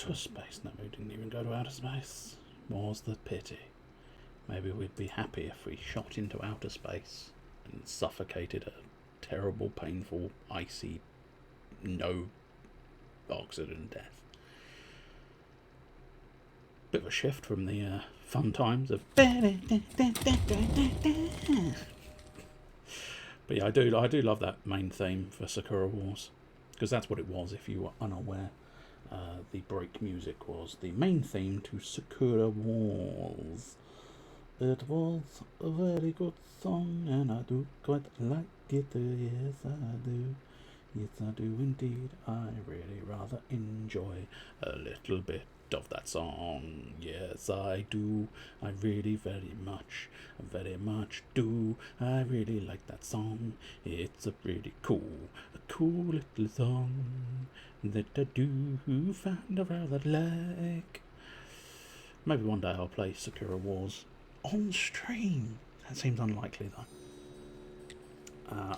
outer space. No, we didn't even go to outer space. Was the pity. Maybe we'd be happy if we shot into outer space and suffocated a terrible, painful, icy, no oxygen death. Bit of a shift from the fun times of. But yeah, I do love that main theme for Sakura Wars, because that's what it was. If you were unaware, the break music was the main theme to Sakura Wars. It was a very good song, and I do quite like it. Yes, I do. Yes, I do indeed. I really rather enjoy a little bit of that song. Yes, I do. I really very much do. I really like that song. It's a pretty cool little song that I do find I rather like. Maybe one day I'll play Sakura Wars on stream. That seems unlikely though.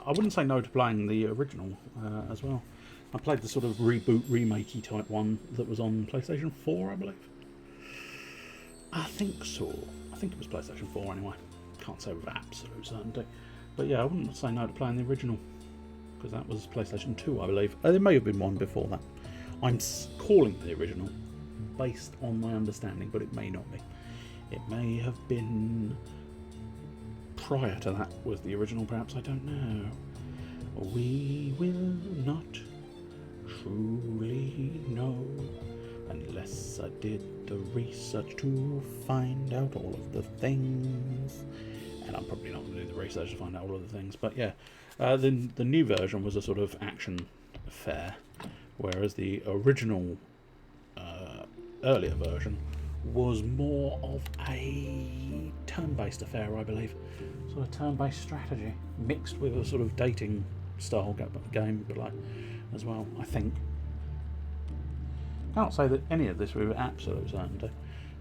I wouldn't say no to playing the original as well. I played the sort of reboot, remakey type one that was on PlayStation 4, I believe. I think so. I think it was PlayStation 4 anyway. Can't say with absolute certainty. But yeah, I wouldn't say no to playing the original, because that was PlayStation 2, I believe. There may have been one before that. I'm calling the original based on my understanding, but it may not be. It may have been prior to that was the original, perhaps, I don't know. We will not truly know unless I did the research to find out all of the things. And I'm probably not going to do the research to find out all of the things, but yeah. The new version was a sort of action affair, whereas the original earlier version was more of a turn-based affair, I believe. Sort of turn-based strategy mixed with a sort of dating style game, but like as well, I think. Can't say that any of this with absolute certainty.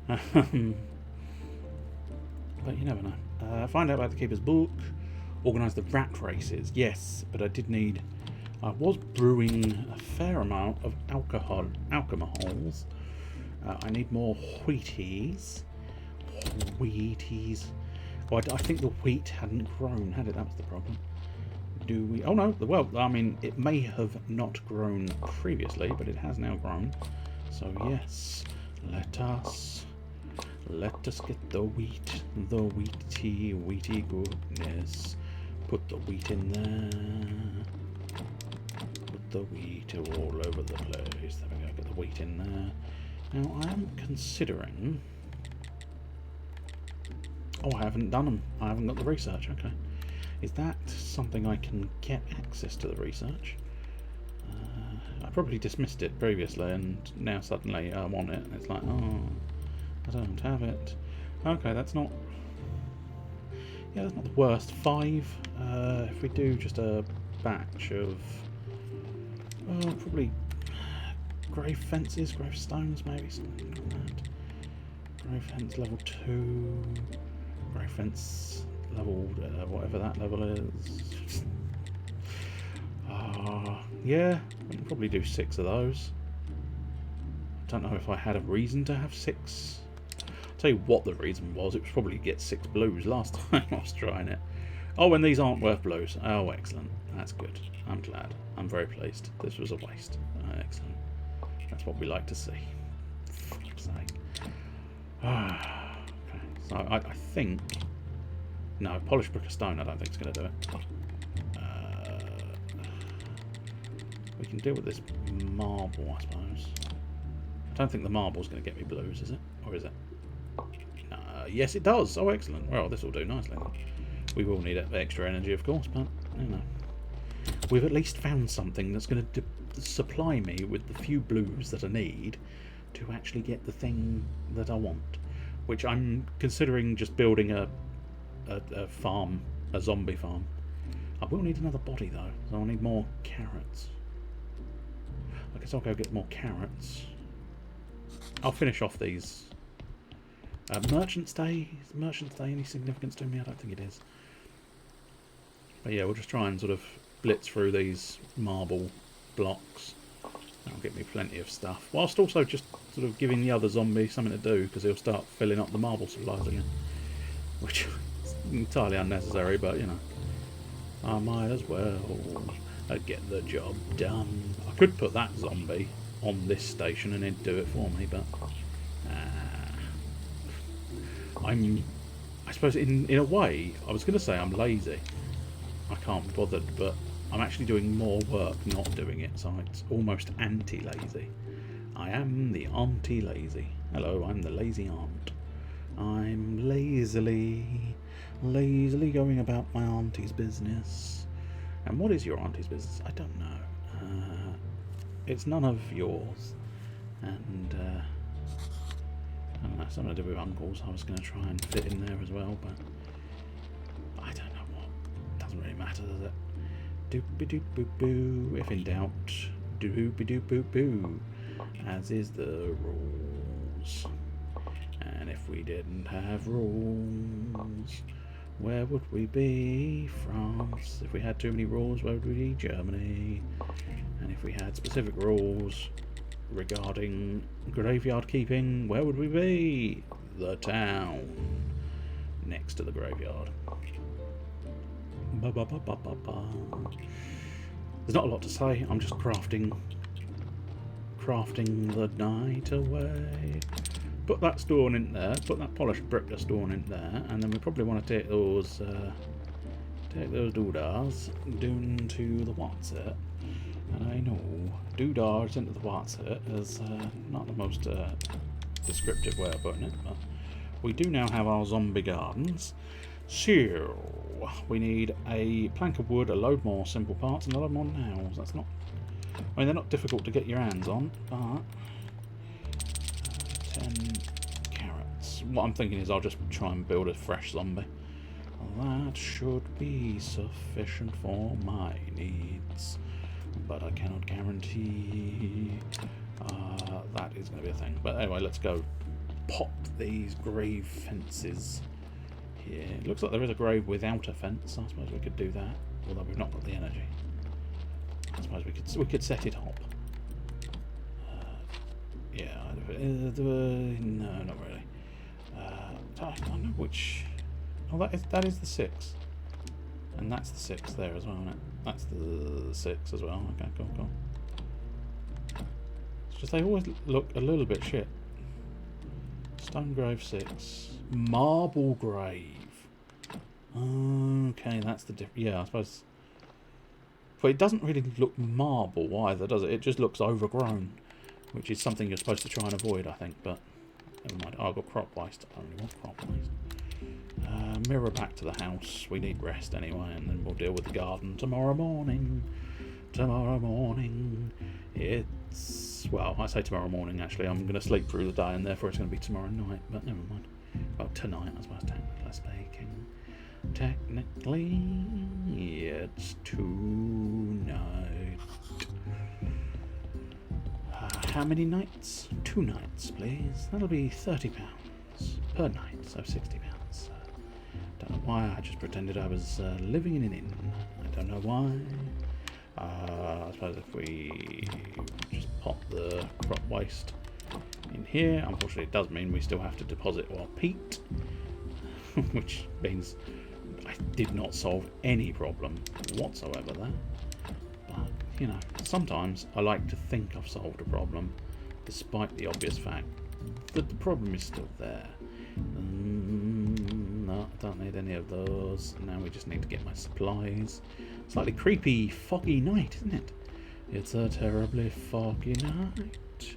But you never know. Find out about the Keeper's book. Organise the rat races. Yes, but I was brewing a fair amount of alcohols. I need more wheaties. Oh, I think the wheat hadn't grown, had it? That was the problem. Do we? Oh no. Well, I mean, it may have not grown previously, but it has now grown. So yes, let us get the wheaty goodness. Put the wheat in there. Put the wheat all over the place. There we go. Get the wheat in there. Now I am considering. Oh, I haven't done them. I haven't got the research. Okay. Is that something I can get access to the research? I probably dismissed it previously, and now suddenly I want it. It's like, oh, I don't have it. Okay, that's not. Yeah, that's not the worst. 5. If we do just a batch of, probably grave fences, grave stones, maybe something like that. Grave fence level 2. Grave fence level, whatever that level is. Yeah, we can probably do 6 of those. I don't know if I had a reason to have 6. I'll tell you what the reason was. It was probably to get 6 blues last time I was trying it. Oh, and these aren't worth blues. Oh, excellent. That's good. I'm glad. I'm very pleased. This was a waste. Excellent. That's what we like to see. For flip's sake. Okay, so I think. No, polished brick of stone I don't think is going to do it. We can deal with this marble, I suppose. I don't think the marble's going to get me blues, is it? Or is it? Yes, it does. Oh, excellent. Well, this will do nicely. We will need extra energy, of course, but, you know. We've at least found something that's going to supply me with the few blues that I need to actually get the thing that I want. Which I'm considering just building a farm, a zombie farm. I will need another body though, so I'll need more carrots. I guess I'll go get more carrots. I'll finish off these. Merchant's Day? Is Merchant's Day any significance to me? I don't think it is. But yeah, we'll just try and sort of blitz through these marble blocks. That'll get me plenty of stuff. Whilst also just sort of giving the other zombie something to do, because he'll start filling up the marble supplies again. Which is entirely unnecessary, but you know. I might as well get the job done. I could put that zombie on this station and it'd do it for me, but I suppose in a way, I was going to say I'm lazy. I can't be bothered, but I'm actually doing more work not doing it, so it's almost anti-lazy. I am the auntie lazy. Hello, I'm the lazy aunt. I'm lazily going about my auntie's business. And what is your auntie's business? I don't know. It's none of yours. And I don't know, something to do with uncles. I was going to try and fit in there as well, but I don't know what. Doesn't really matter, does it? Doopy doop boo boo. If in doubt, doopy doop boo boo. As is the rules. And if we didn't have rules, where would we be? France. If we had too many rules, where would we be? Germany. And if we had specific rules regarding graveyard keeping, where would we be? The town. Next to the graveyard. Ba, ba, ba, ba, ba, ba. There's not a lot to say. I'm just crafting the night away. Put that stone in there. Put that polished brick stone in there, and then we probably want to take those doodahs down to the what's it. And I know doodahs into the what's it is not the most descriptive way of putting it, but we do now have our zombie gardens. So we need a plank of wood, a load more simple parts, and a load more nails. That's not. I mean, they're not difficult to get your hands on, but 10 carrots. What I'm thinking is I'll just try and build a fresh zombie. That should be sufficient for my needs, but I cannot guarantee that is going to be a thing. But anyway, let's go pop these grave fences here. It looks like there is a grave without a fence. I suppose we could do that, although we've not got the energy. I suppose we could set it up. Yeah, no, not really. I don't know which. Oh, that is the 6, and that's the 6 there as well, isn't it? That's the 6 as well. Okay, cool. It's just they always look a little bit shit. Stone grave 6, marble grave. Okay, that's the difference. Yeah, I suppose. But it doesn't really look marble either, does it? It just looks overgrown, which is something you're supposed to try and avoid, I think. But never mind. Oh, I've got crop waste. I don't really want crop waste. Mirror back to the house. We need rest anyway, and then we'll deal with the garden tomorrow morning. Tomorrow morning. It's, well, I say tomorrow morning, actually. I'm going to sleep through the day, and therefore it's going to be tomorrow night. But never mind. Well, tonight, I suppose, technically speaking. Technically, it's tonight. How many nights? 2 nights, please. That'll be £30 per night, so £60. Don't know why I just pretended I was living in an inn. I don't know why. I suppose if we just pop the crop waste in here, unfortunately it does mean we still have to deposit our peat, which means I did not solve any problem whatsoever there. But, you know, sometimes I like to think I've solved a problem, despite the obvious fact that the problem is still there. No, I don't need any of those. Now we just need to get my supplies. Slightly creepy, foggy night, isn't it? It's a terribly foggy night.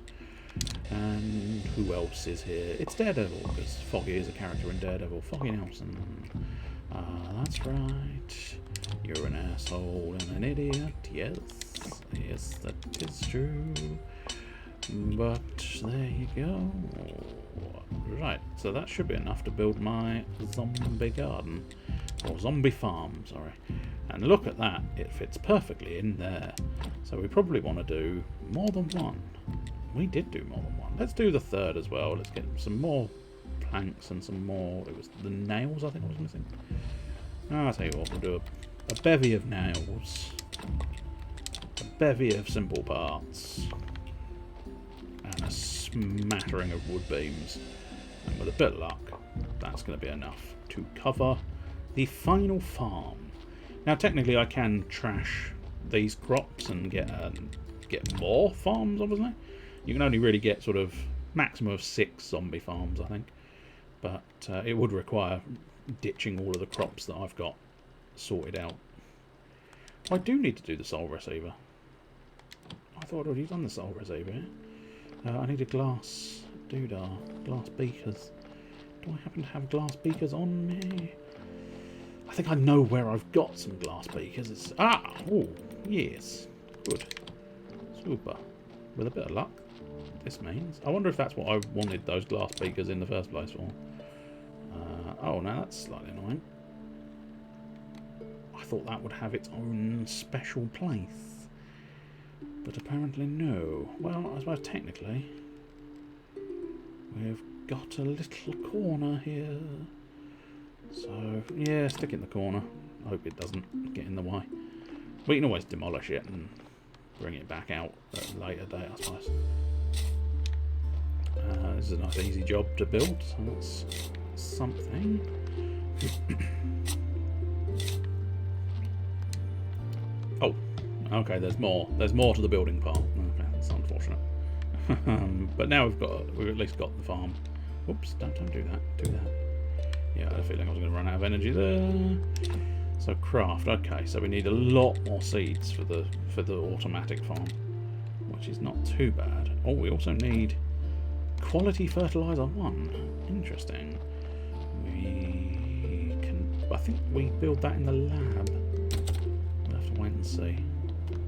And who else is here? It's Daredevil, because Foggy is a character in Daredevil. Foggy Nelson. That's right. You're an asshole and an idiot. Yes, that is true. But there you go. Right, so that should be enough to build my zombie garden. Or zombie farm, sorry. And look at that, it fits perfectly in there. So we probably want to do more than one. We did do more than one. Let's do the 3rd as well. Let's get some more planks and some more. It was the nails, I think, I was missing. I'll tell you what, we'll do a bevy of nails. A bevy of simple parts. And a smattering of wood beams. And with a bit of luck, that's going to be enough to cover the final farm. Now, technically, I can trash these crops and get more farms, obviously. You can only really get sort of maximum of 6 zombie farms, I think. But it would require ditching all of the crops that I've got sorted out. I do need to do the soul receiver. I thought I'd already done the soul receiver. I need a glass doodah, glass beakers. Do I happen to have glass beakers on me? I think I know where I've got some glass beakers. It's oh yes, good, super. With a bit of luck, this means. I wonder if that's what I wanted those glass beakers in the first place for. Oh, now that's slightly annoying. I thought that would have its own special place, but apparently no. Well, I suppose technically we've got a little corner here. So, yeah, stick it in the corner. I hope it doesn't get in the way. We can always demolish it and bring it back out at a later date, I suppose. This is a nice easy job to build, so that's something. Oh, okay, there's more. There's more to the building part. Okay, that's unfortunate. But now we've at least got the farm. Oops, don't do that. Do that. Yeah, I had a feeling I was going to run out of energy there. So craft. Okay, so we need a lot more seeds for the automatic farm, which is not too bad. Oh, we also need quality fertilizer 1. Interesting. We can. I think we build that in the lab. We'll have to wait and see.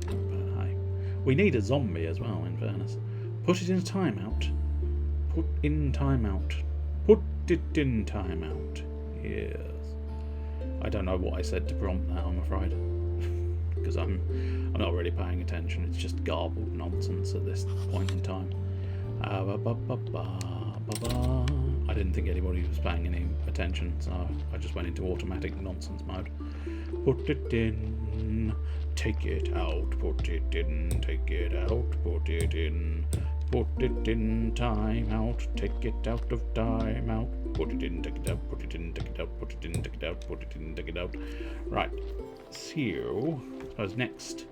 But hey, we need a zombie as well. In fairness, put it in timeout. Put in timeout. Put it in timeout. Yes. I don't know what I said to prompt that, I'm afraid. Because I'm not really paying attention. It's just garbled nonsense at this point in time. I didn't think anybody was paying any attention, so I just went into automatic nonsense mode. Put it in, take it out, put it in, take it out, put it in. Put it in timeout, take it out of timeout. Put it in, take it out, put it in, take it out, put it in, take it out, put it in, take it out. Right, so, I suppose next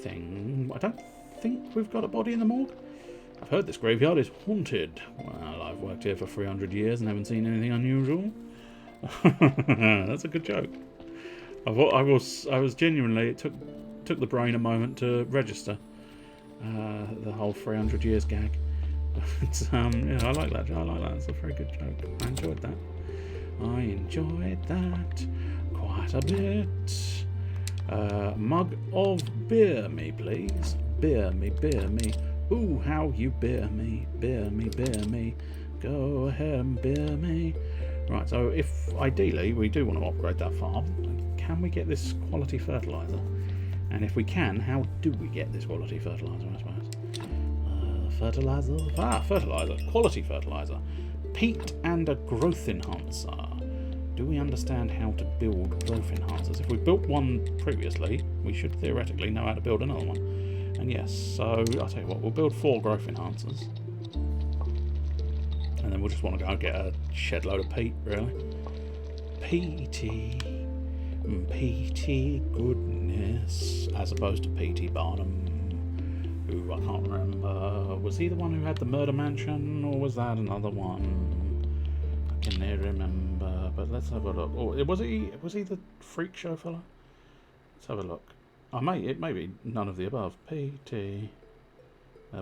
thing, I don't think we've got a body in the morgue. I've heard this graveyard is haunted. Well, I've worked here for 300 years and haven't seen anything unusual. That's a good joke. I was genuinely, it took the brain a moment to register. The whole 300 years gag. But, yeah, I like that. It's a very good joke. I enjoyed that quite a bit. Mug of beer me, please. Beer me. Ooh, how you beer me. Go ahead and beer me. Right, so if ideally we do want to upgrade that farm, can we get this quality fertilizer? And if we can, how do we get this quality fertilizer, I suppose? Fertilizer. Quality fertilizer. Peat and a growth enhancer. Do we understand how to build growth enhancers? If we built one previously, we should theoretically know how to build another one. And yes, so I'll tell you what, we'll build 4 growth enhancers. And then we'll just want to go and get a shed load of peat, really. PT goodness, as opposed to PT Barnum, who I can't remember. Was he the one who had the murder mansion, or was that another one? I can never remember. But let's have a look. Oh, was he the freak show fella? Let's have a look. It may be none of the above. PT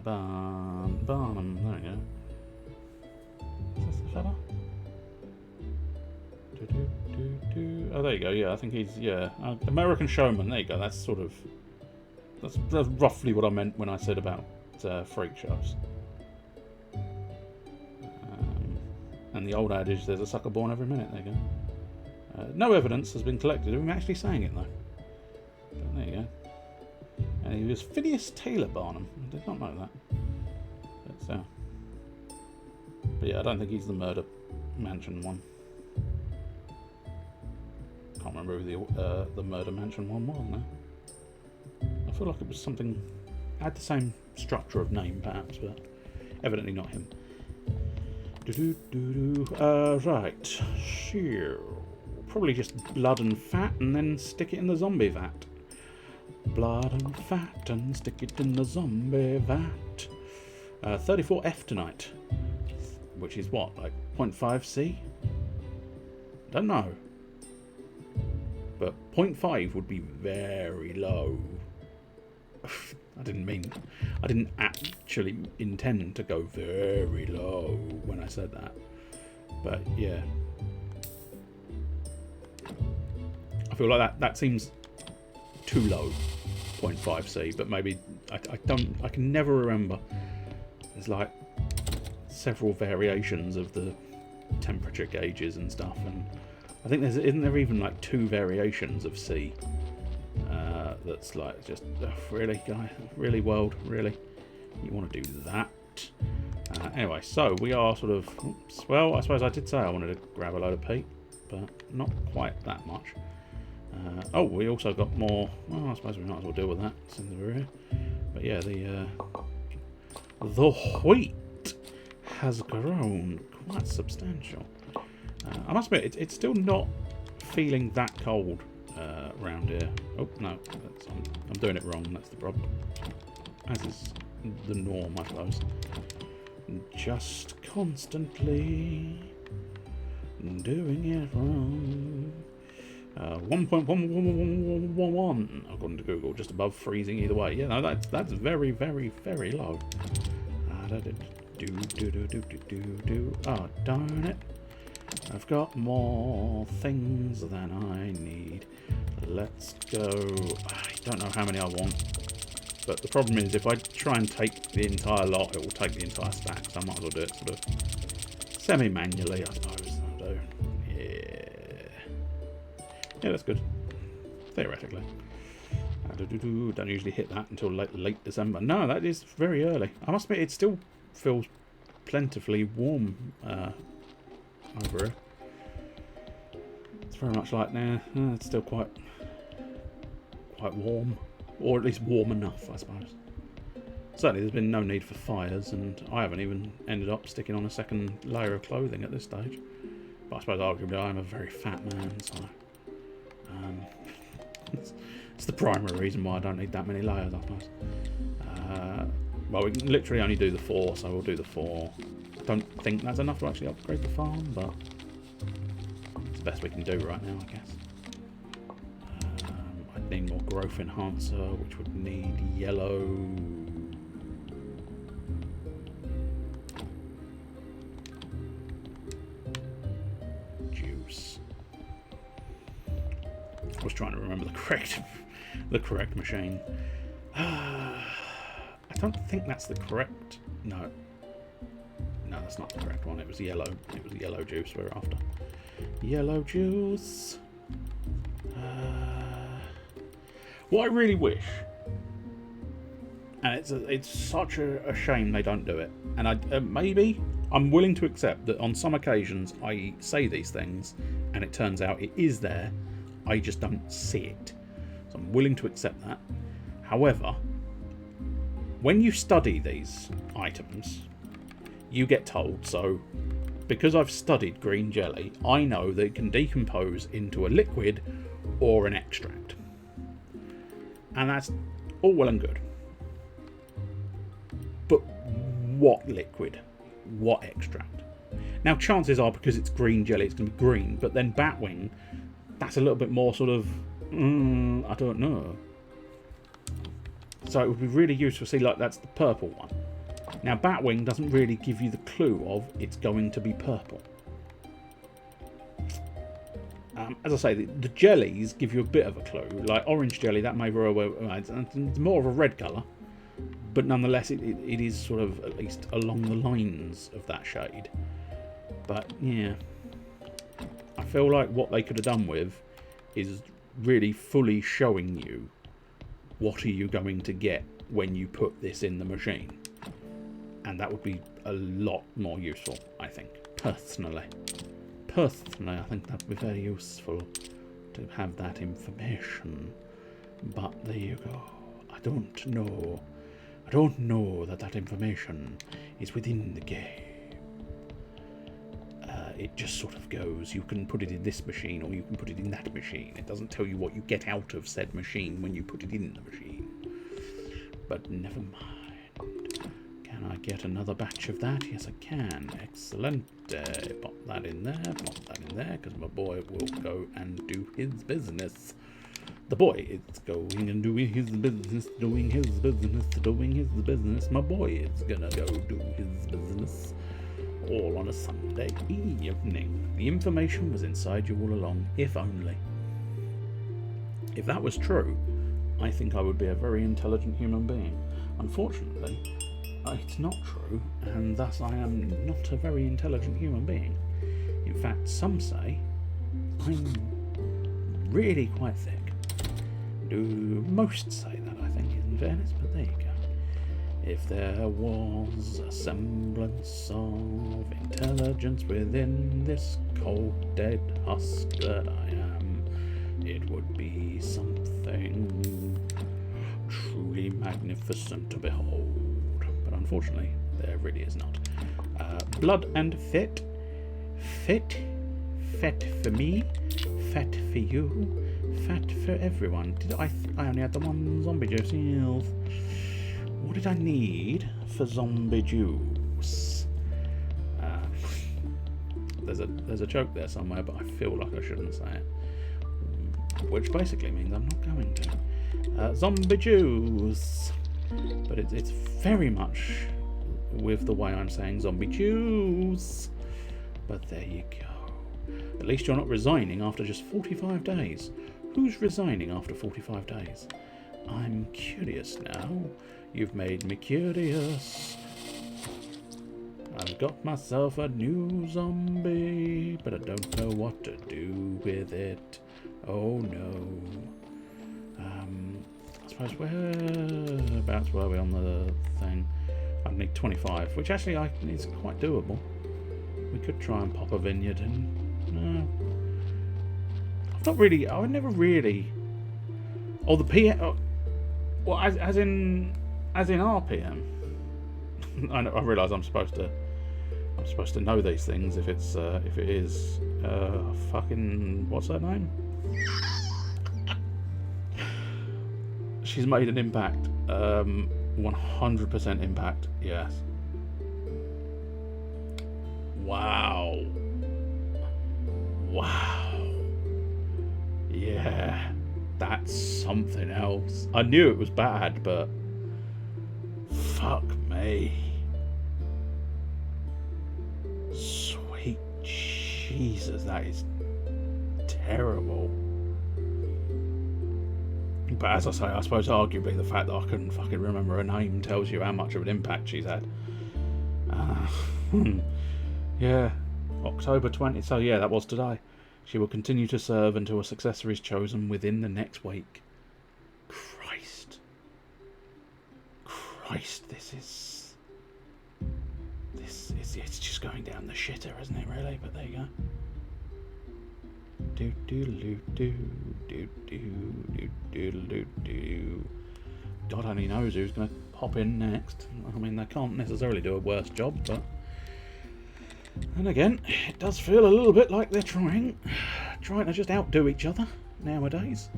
Barnum. There we go. Is this the fella? Oh, there you go. Yeah, I think he's American Showman. There you go. That's roughly what I meant when I said about freak shows. And the old adage, "There's a sucker born every minute." There you go. No evidence has been collected of him actually saying it though. But there you go. And he was Phineas Taylor Barnum. I did not know that. But yeah, I don't think he's the murder mansion one. Can't remember who the murder mansion one was now. I feel like it was something. Had the same structure of name, perhaps, but Evidently not him. Right. So, probably just blood and fat and then stick it in the zombie vat. Blood and fat and stick it in the zombie vat. 34F tonight. Which is what, like 0.5C? Don't know. But 0.5 would be very low. I didn't actually intend to go very low when I said that. But yeah. I feel like that seems too low, 0.5C, but maybe I can never remember. There's like several variations of the temperature gauges and stuff, and I think isn't there even like 2 variations of C? That's like just really, guy, really, world, really, you want to do that? Anyway, so we are sort of. Oops, well, I suppose I did say I wanted to grab a load of peat, but not quite that much. Oh, we also got more. Well, I suppose we might as well deal with that since we're here. But yeah, the wheat has grown quite substantial. I must admit, it's still not feeling that cold around here. Oh no, I'm doing it wrong. That's the problem. As is the norm, I suppose. Just constantly doing it wrong. 1.1111 according to Google, just above freezing either way. Yeah, no, that's very, very, very low. Oh, darn it. I've got more things than I need. Let's go. I don't know how many I want. But the problem is, if I try and take the entire lot, it will take the entire stack. So I might as well do it sort of semi-manually, I suppose. I'll do. Yeah. Yeah, that's good. Theoretically. Don't usually hit that until late December. No, that is very early. I must admit, it still feels plentifully warm over here. It's very much like, it's still quite warm. Or at least warm enough, I suppose. Certainly there's been no need for fires, and I haven't even ended up sticking on a second layer of clothing at this stage. But I suppose arguably I'm a very fat man, so it's the primary reason why I don't need that many layers, I suppose. Well, we can literally only do the 4, so we'll do the 4. Don't think that's enough to actually upgrade the farm, but it's the best we can do right now, I guess. I'd need more growth enhancer, which would need yellow. Juice. I was trying to remember the correct machine. I don't think that's the correct. No, that's not the correct one. It was yellow. It was yellow juice we're after. Yellow juice. What I really wish, and it's such a shame they don't do it. And maybe I'm willing to accept that on some occasions I say these things, and it turns out it is there. I just don't see it. So I'm willing to accept that. However, when you study these items, you get told, so because I've studied green jelly, I know that it can decompose into a liquid or an extract. And that's all well and good. But what liquid? What extract? Now, chances are, because it's green jelly, it's going to be green, but then Batwing, that's a little bit more sort of, I don't know. So it would be really useful to see, like, that's the purple one. Now, Batwing doesn't really give you the clue of it's going to be purple. As I say, the jellies give you a bit of a clue. Like orange jelly, that may very well, it's more of a red colour, but nonetheless, it is sort of at least along the lines of that shade. But yeah, I feel like what they could have done with is really fully showing you what are you going to get when you put this in the machine. And that would be a lot more useful, I think, personally. Personally, I think that would be very useful to have that information. But there you go. I don't know. I don't know that information is within the game. It just sort of goes, you can put it in this machine or you can put it in that machine. It doesn't tell you what you get out of said machine when you put it in the machine. But never mind. Can I get another batch of that? Yes, I can. Excellent. Pop that in there, because my boy will go and do his business. The boy is going and doing his business, doing his business, doing his business. My boy is gonna go do his business. All on a Sunday evening. The information was inside you all along, if only. If that was true, I think I would be a very intelligent human being. Unfortunately, it's not true, and thus I am not a very intelligent human being. In fact, some say I'm really quite thick. Most say that, I think, in fairness, but there you go. If there was a semblance of intelligence within this cold, dead husk that I am, it would be something truly magnificent to behold. But unfortunately, there really is not. Blood and fit. Fit for me, fat for you, fat for everyone. I only had the one zombie juice. What did I need for zombie juice? There's a joke there somewhere, but I feel like I shouldn't say it. Which basically means I'm not going to. Zombie juice. But it's very much with the way I'm saying zombie juice. But there you go. At least you're not resigning after just 45 days. Who's resigning after 45 days? I'm curious now. You've made me curious. I've got myself a new zombie, but I don't know what to do with it. Oh no. I suppose whereabouts were we on the thing? I'd need 25, which actually is quite doable. We could try and pop a vineyard in. I never really. Oh, the PM. Oh, well, as in RPM. I realise I'm supposed to know these things if it is fucking what's her name? She's made an impact. 100% impact. Yes. Wow. Yeah. That's something else. I knew it was bad, but fuck me. Sweet Jesus, that is terrible. But as I say, I suppose arguably the fact that I couldn't fucking remember her name tells you how much of an impact she's had. Yeah, October 20th. So yeah, that was today. She will continue to serve until a successor is chosen within the next week. Christ, it's just going down the shitter, isn't it? Really, but there you go. God only knows who's going to pop in next. I mean, they can't necessarily do a worse job, but and again, it does feel a little bit like they're trying to just outdo each other nowadays.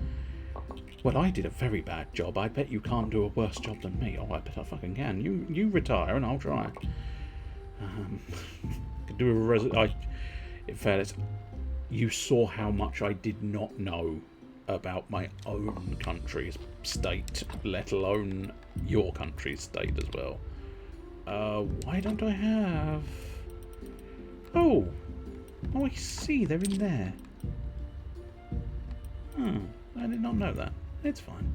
Well, I did a very bad job. I bet you can't do a worse job than me. Oh, I bet I fucking can. You retire and I'll try. Could do in fairness, you saw how much I did not know about my own country's state, let alone your country's state as well. Why don't I have... Oh, I see, they're in there. I did not know that. It's fine.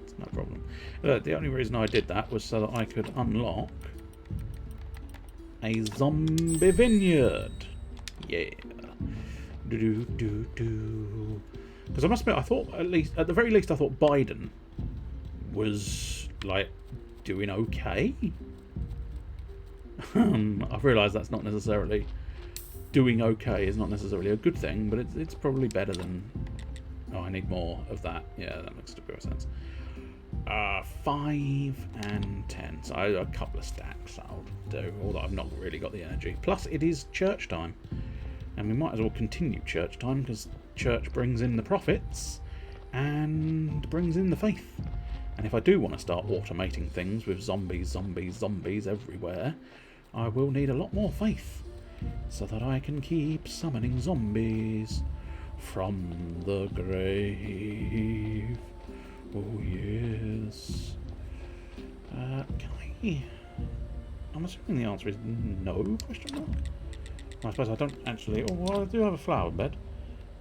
It's no problem. The only reason I did that was so that I could unlock a zombie vineyard. Yeah. Because I must admit, I thought at the very least, I thought Biden was like doing okay. I've realised that's not necessarily doing okay is not necessarily a good thing, but it's probably better than. Oh, I need more of that. Yeah, that makes a bit of sense. 5 and 10. So a couple of stacks I'll do, although I've not really got the energy. Plus, it is church time. And we might as well continue church time, because church brings in the profits and brings in the faith. And if I do want to start automating things with zombies everywhere, I will need a lot more faith, so that I can keep summoning zombies from the grave. Oh yes. Can I... I'm assuming the answer is no, question mark? I suppose I don't actually... Oh, well, I do have a flower bed.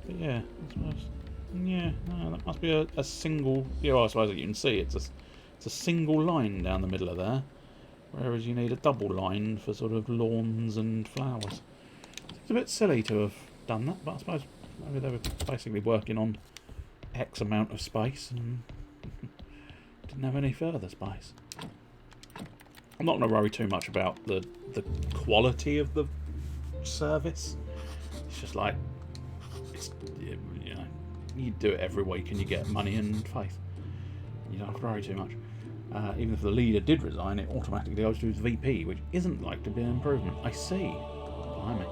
But yeah, I suppose... Yeah, no, that must be a single... Yeah, well, I suppose you can see it's a single line down the middle of there. Whereas you need a double line for sort of lawns and flowers. It's a bit silly to have done that, but I suppose maybe they were basically working on X amount of space and didn't have any further space. I'm not going to worry too much about the quality of the service. It's just like, it's, you know, you do it every week and you get money and faith. You don't have to worry too much. Even if the leader did resign, it automatically goes to his VP, which isn't like to be an improvement. I see. Blimey.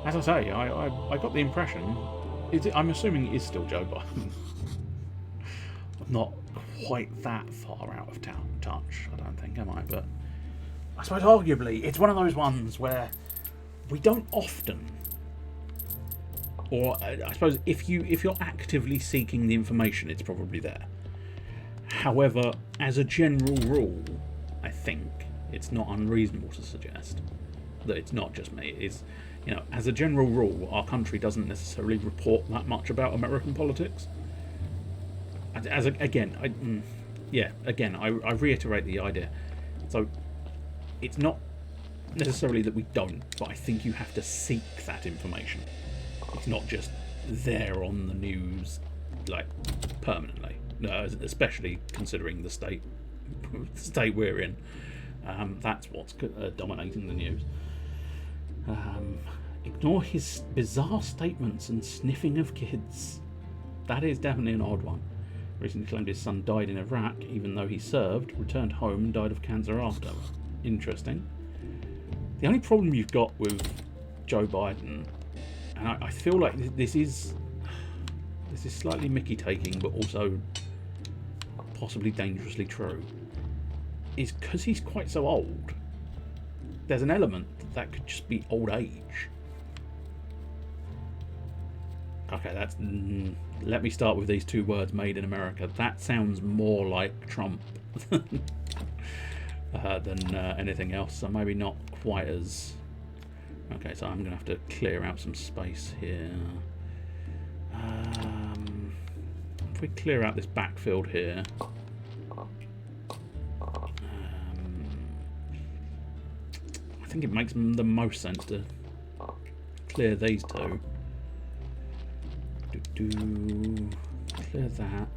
As I say, I got the impression... I'm assuming it is still Joe Biden. I'm not quite that far out of touch, I don't think, am I? But I suppose arguably it's one of those ones where we don't often... Or I suppose if you're actively seeking the information, it's probably there. However, as a general rule, I think it's not unreasonable to suggest that it's not just me. It's, you know, as a general rule, our country doesn't necessarily report that much about American politics. I reiterate the idea. So, it's not necessarily that we don't, but I think you have to seek that information. It's not just there on the news, like, permanently. Especially considering the state we're in. That's what's dominating the news. Ignore his bizarre statements and sniffing of kids. That is definitely an odd one. Recently claimed his son died in Iraq, even though he served, returned home and died of cancer after. Interesting. The only problem you've got with Joe Biden, and I feel like this is slightly Mickey taking, but also possibly dangerously true, is because he's quite so old. There's an element that could just be old age. Okay, that's... let me start with these two words, made in America. That sounds more like Trump than anything else, so maybe not quite as... Okay, so I'm going to have to clear out some space here. If we clear out this backfield here, I think it makes the most sense to clear these two. Clear that,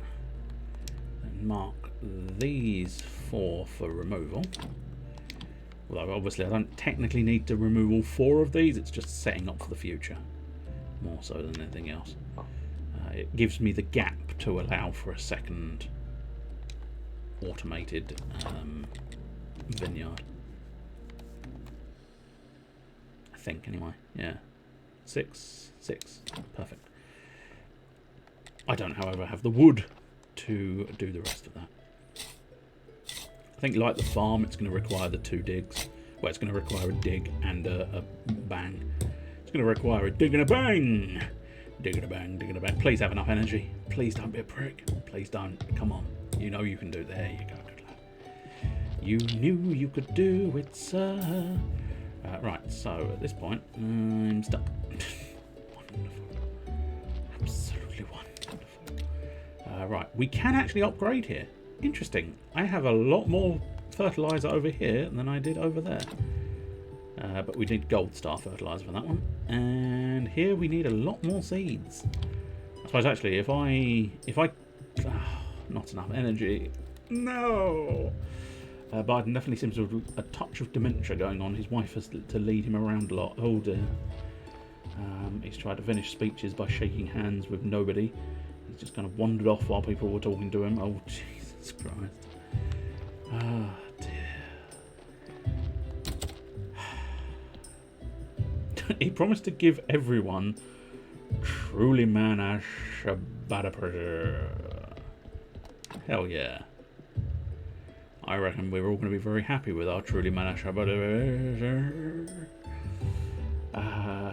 and mark these four for removal. Although obviously I don't technically need to remove all four of these, it's just setting up for the future, more so than anything else. It gives me the gap to allow for a second automated vineyard. I think, anyway. Yeah. 6. Perfect. I don't, however, have the wood to do the rest of that. I think, like the farm, it's going to require the 2 digs. Well, it's going to require a dig and a bang. It's going to require a dig and a bang! Dig and a bang, dig and a bang. Please have enough energy. Please don't be a prick. Please don't. Come on. You know you can do it. There you go, good lad. You knew you could do it, sir. Right, so at this point, I'm stuck. Wonderful. Absolutely wonderful. Right, we can actually upgrade here. Interesting. I have a lot more fertilizer over here than I did over there. But we need gold star fertilizer for that one. And here we need a lot more seeds. I suppose actually if I not enough energy. No! Biden definitely seems to have a touch of dementia going on. His wife has to lead him around a lot. Oh dear. He's tried to finish speeches by shaking hands with nobody. He's just kind of wandered off while people were talking to him. Oh jeez. Jesus Christ. Ah, dear. He promised to give everyone truly man pressure. Hell yeah. I reckon we're all going to be very happy with our truly man pressure.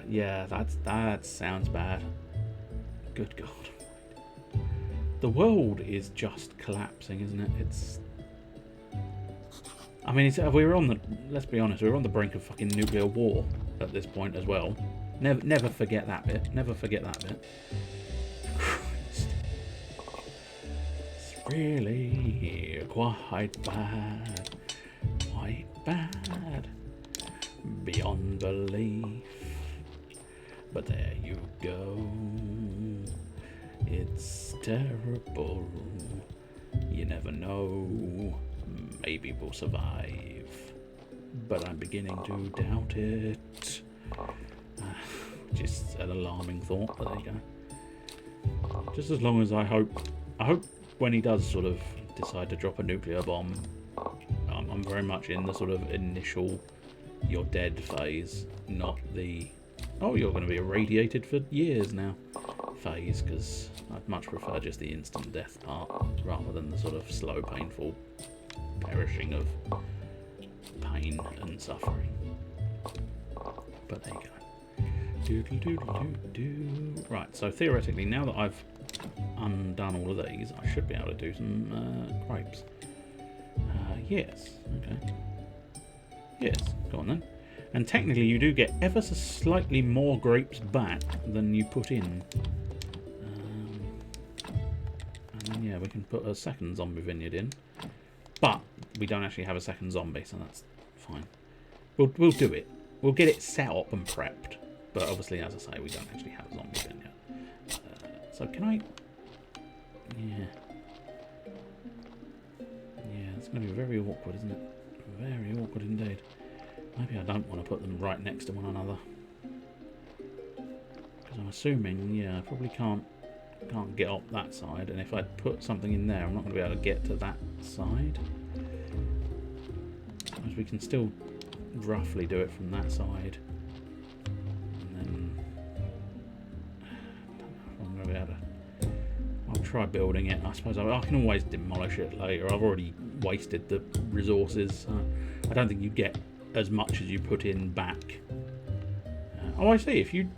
Yeah, that sounds bad. Good God. The world is just collapsing, isn't it? I mean, let's be honest, we're on the brink of fucking nuclear war at this point as well. Never forget that bit. Never forget that bit. Christ. It's really quite bad. Quite bad. Beyond belief. But there you go. It's terrible. You never know. Maybe we'll survive. But I'm beginning to doubt it. Just an alarming thought, but there you go. Just as long as I hope when he does sort of decide to drop a nuclear bomb, I'm very much in the sort of initial you're dead phase, not the oh, you're going to be irradiated for years now phase, because I'd much prefer just the instant death part rather than the sort of slow, painful perishing of pain and suffering. But there you go. Right, so theoretically, now that I've undone all of these, I should be able to do some grapes. Yes, okay. Yes, go on then. And technically you do get ever so slightly more grapes back than you put in. And then, yeah, we can put a second zombie vineyard in. But we don't actually have a second zombie, so that's fine. We'll do it. We'll get it set up and prepped. But obviously, as I say, we don't actually have a zombie vineyard. So can I... Yeah. Yeah, it's going to be very awkward, isn't it? Very awkward indeed. Maybe I don't want to put them right next to one another. Because I'm assuming, yeah, I probably can't get up that side. And if I put something in there, I'm not going to be able to get to that side. Because we can still roughly do it from that side. And then... I don't know if I'm going to be able to... I'll try building it. I suppose I can always demolish it later. I've already wasted the resources. I don't think you get as much as you put in back. Oh, I see. If you,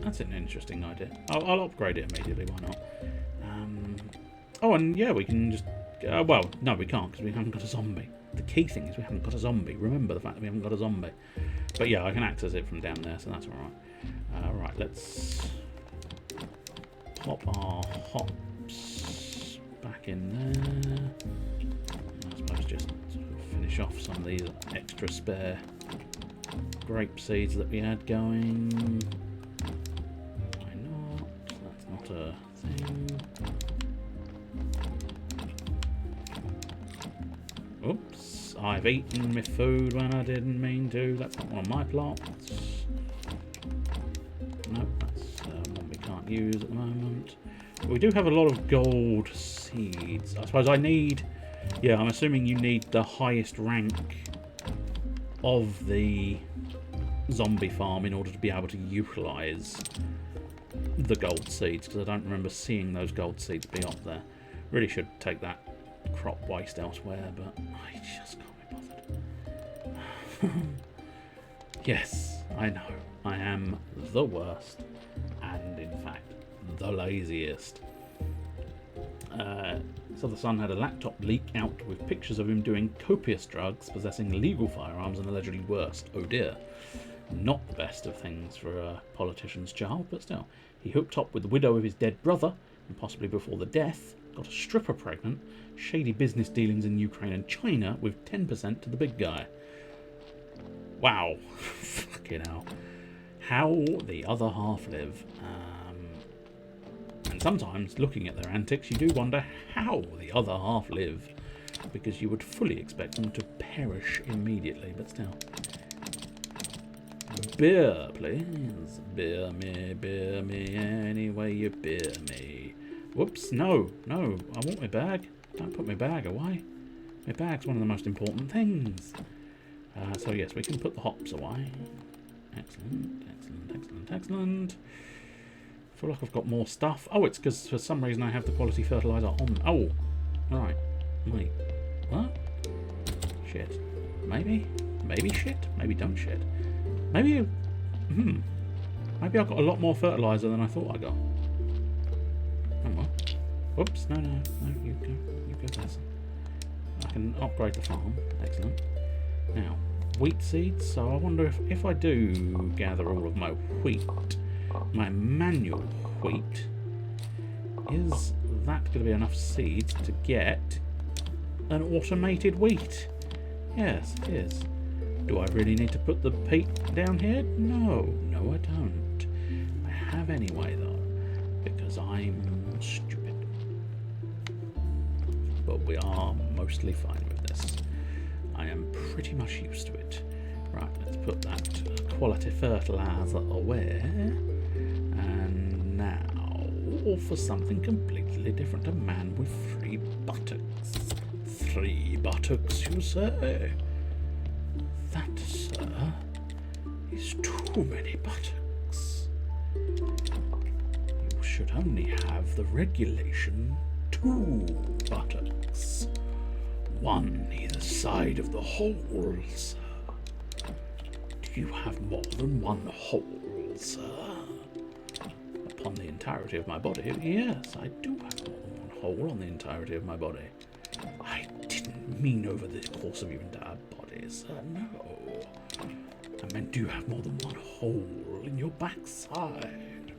that's an interesting idea. I'll upgrade it immediately. Why not? Oh, and yeah, we can just. Well, no, we can't because we haven't got a zombie. The key thing is we haven't got a zombie. Remember the fact that we haven't got a zombie. But yeah, I can access it from down there, so that's all right. Right, let's pop our hops back in there. I suppose just finish off some of these extra spare grape seeds that we had going. Why not? That's not a thing. Oops, I've eaten my food when I didn't mean to. That's not one of my plots. Nope, that's one we can't use at the moment. But we do have a lot of gold seeds. I suppose I need... Yeah, I'm assuming you need the highest rank of the zombie farm in order to be able to utilise the gold seeds, because I don't remember seeing those gold seeds be up there. Really should take that crop waste elsewhere, but I just can't be bothered. Yes, I know. I am the worst, and in fact, the laziest. So the Sun had a laptop leak out with pictures of him doing copious drugs, possessing illegal firearms, and allegedly worse. Oh dear. Not the best of things for a politician's child, but still. He hooked up with the widow of his dead brother, and possibly before the death, got a stripper pregnant, shady business dealings in Ukraine and China, with 10% to the big guy. Wow. Fucking hell. How the other half live. And sometimes, looking at their antics, you do wonder how the other half live, because you would fully expect them to perish immediately, but still. Beer, please. Beer me any way you beer me. Whoops, no, no, I want my bag. Don't put my bag away. My bag's one of the most important things. So yes, we can put the hops away. Excellent, excellent, excellent, excellent. I feel like I've got more stuff. Oh, it's because for some reason I have the quality fertilizer on. Oh, alright. Wait, what? Shit. Maybe? Maybe shit? Maybe don't shit. Maybe... Maybe I've got a lot more fertilizer than I thought I got. Oh well. Whoops, no, you go there. I can upgrade the farm. Excellent. Now, wheat seeds. So I wonder if I do gather all of my wheat, my manual wheat, is that going to be enough seeds to get an automated wheat? Yes, it is. Do I really need to put the peat down here? No, I don't. I have anyway, though, because I'm stupid. But we are mostly fine with this. I am pretty much used to it. Right, let's put that quality fertilizer away. And now, all for something completely different. A man with 3 buttocks. 3 buttocks, you say? That, sir, is too many buttocks. You should only have the regulation 2 buttocks. 1 either side of the hole, sir. Do you have more than 1 hole, sir? Upon the entirety of my body, yes, I do have more than 1 hole on the entirety of my body. I didn't mean over the course of your entire body, sir, no. I meant, do you have more than 1 hole in your backside?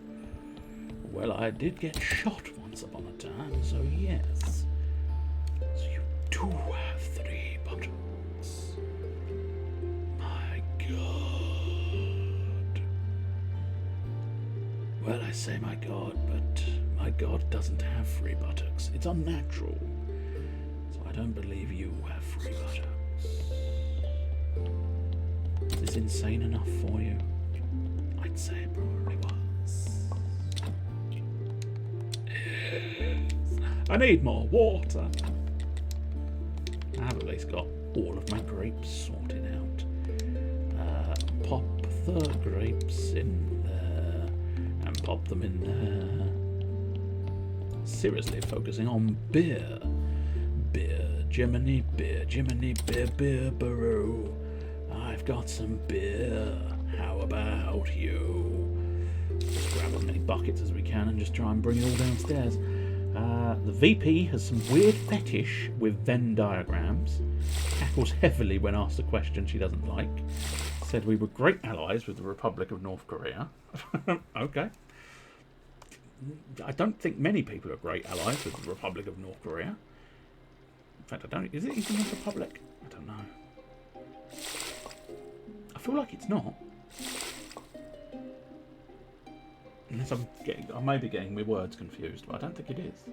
Well, I did get shot once upon a time, so yes. So you do have 3 buttocks. My God. Well, I say my God, but my God doesn't have 3 buttocks. It's unnatural. So I don't believe you have 3 buttocks. Is this insane enough for you? I'd say it probably was. I need more water. I have at least got all of my grapes sorted out. Pop the grapes in there and pop them in there. Seriously focusing on beer. Beer, Jiminy, beer, Jiminy, beer, beer, baroo. I've got some beer. How about you? Just grab as many buckets as we can and just try and bring it all downstairs. The VP has some weird fetish with Venn diagrams. Cackles heavily when asked a question she doesn't like. Said we were great allies with the Republic of North Korea. Okay. I don't think many people are great allies with the Republic of North Korea. In fact, I don't... Is it even a republic? I don't know. I feel like it's not. Unless I may be getting my words confused, but I don't think it is.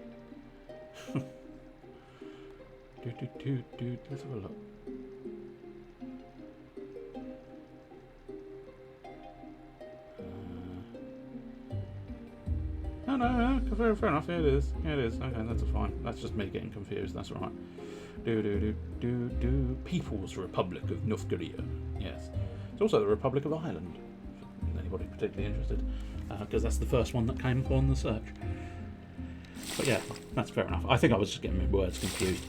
Let's have a look. No, fair enough. Here it is. Okay, that's fine. That's just me getting confused. That's all right. People's Republic of North Korea. Yes. It's also the Republic of Ireland. Anybody particularly interested? Because that's the first one that came up on the search. But yeah, that's fair enough. I think I was just getting my words confused.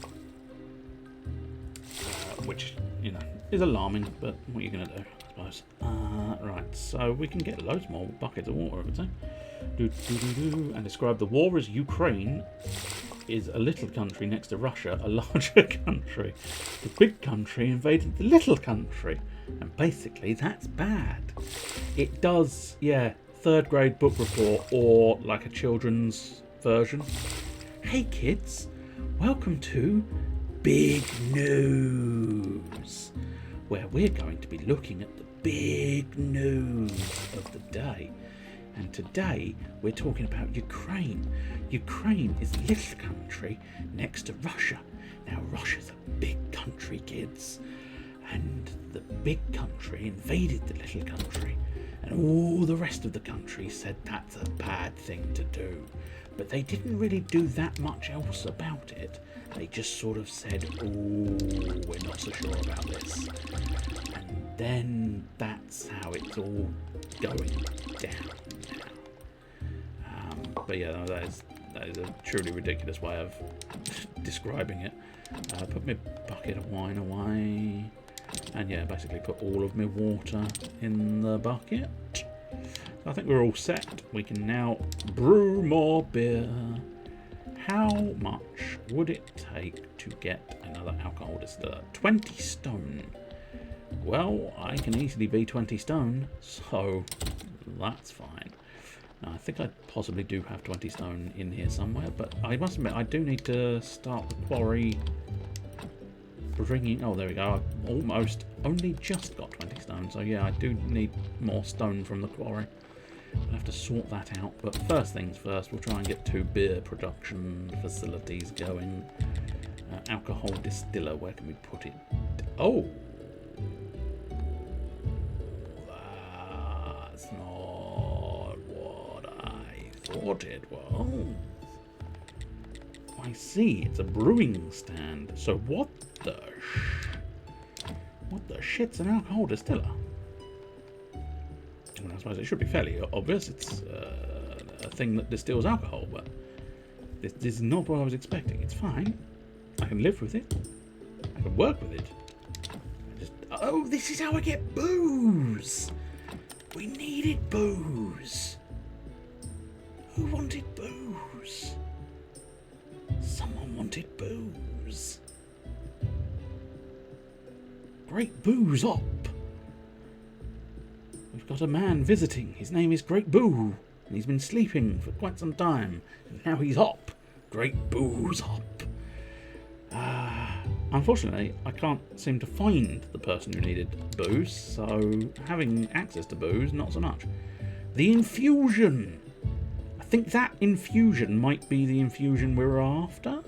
Which, you know, is alarming, but what are you going to do, I suppose? Right, so we can get loads more buckets of water, I would say. And describe the war as Ukraine is a little country next to Russia, a larger country. The big country invaded the little country. And basically, that's bad. It does, yeah, 3rd grade book report or like a children's version. Hey kids, welcome to Big News, where we're going to be looking at the big news of the day. And today we're talking about Ukraine. Ukraine is a little country next to Russia. Now Russia's a big country, kids. And the big country invaded the little country. And all the rest of the country said that's a bad thing to do. But they didn't really do that much else about it. They just sort of said, oh, we're not so sure about this. And then that's how it's all going down now. But yeah, that is a truly ridiculous way of describing it. Put my bucket of wine away. And yeah, basically put all of my water in the bucket. I think we're all set. We can now brew more beer. How much would it take to get another alcohol distiller? 20 stone. Well, I can easily be 20 stone, so that's fine. Now, I think I possibly do have 20 stone in here somewhere, but I must admit, I do need to start the quarry bringing... Oh, there we go. I've almost only just got 20 stone, so yeah, I do need more stone from the quarry. I'll have to sort that out, but first things first, we'll try and get 2 beer production facilities going. Alcohol distiller, where can we put it? Oh! That's not what I thought it was. I see, it's a brewing stand. So what the shit's an alcohol distiller? Well, I suppose it should be fairly obvious. It's a thing that distills alcohol, but this is not what I was expecting. It's fine. I can live with it. I can work with it. Oh, this is how I get booze! We needed booze. Who wanted booze? Someone wanted booze. Great Boo's up. We've got a man visiting. His name is Great Boo, and he's been sleeping for quite some time. And now he's up. Great Boo's up. Unfortunately, I can't seem to find the person who needed booze, so having access to booze, not so much. The infusion. I think that infusion might be the infusion we're after.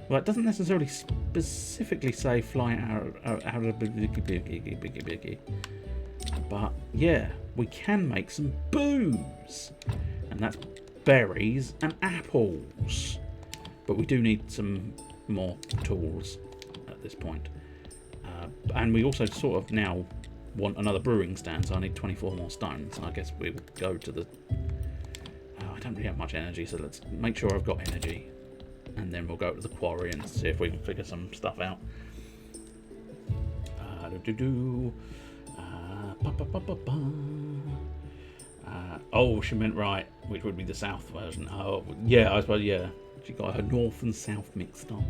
Well, it doesn't necessarily specifically say fly out of biggie. But yeah, we can make some booze. And that's berries and apples. But we do need some more tools at this point. And we also sort of now want another brewing stand, so I need 24 more stone. So I guess we'll go to the... I don't really have much energy, so let's make sure I've got energy. And then we'll go to the quarry and see if we can figure some stuff out. Oh, she meant right, which would be the south version. Oh, yeah, I suppose, yeah. She got her north and south mixed up.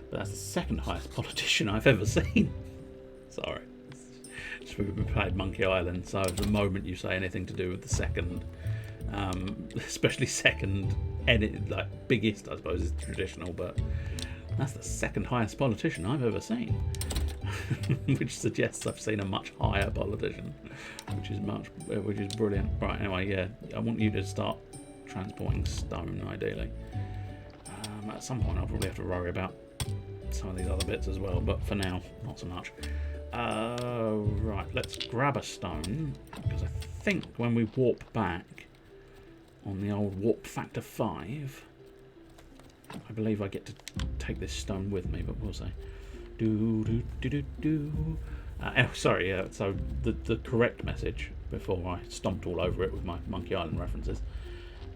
But that's the second highest politician I've ever seen. Sorry. We played Monkey Island, so the moment you say anything to do with the second, especially second, like biggest, I suppose, is traditional, but that's the second highest politician I've ever seen. Which suggests I've seen a much higher politician, which is brilliant. Right, anyway, yeah, I want you to start transporting stone, ideally. At some point I'll probably have to worry about some of these other bits as well, but for now, not so much. Right, let's grab a stone, because I think when we warp back on the old warp factor 5, I believe I get to take this stone with me, but we'll see. Oh, sorry, yeah, so the correct message before I stomped all over it with my Monkey Island references.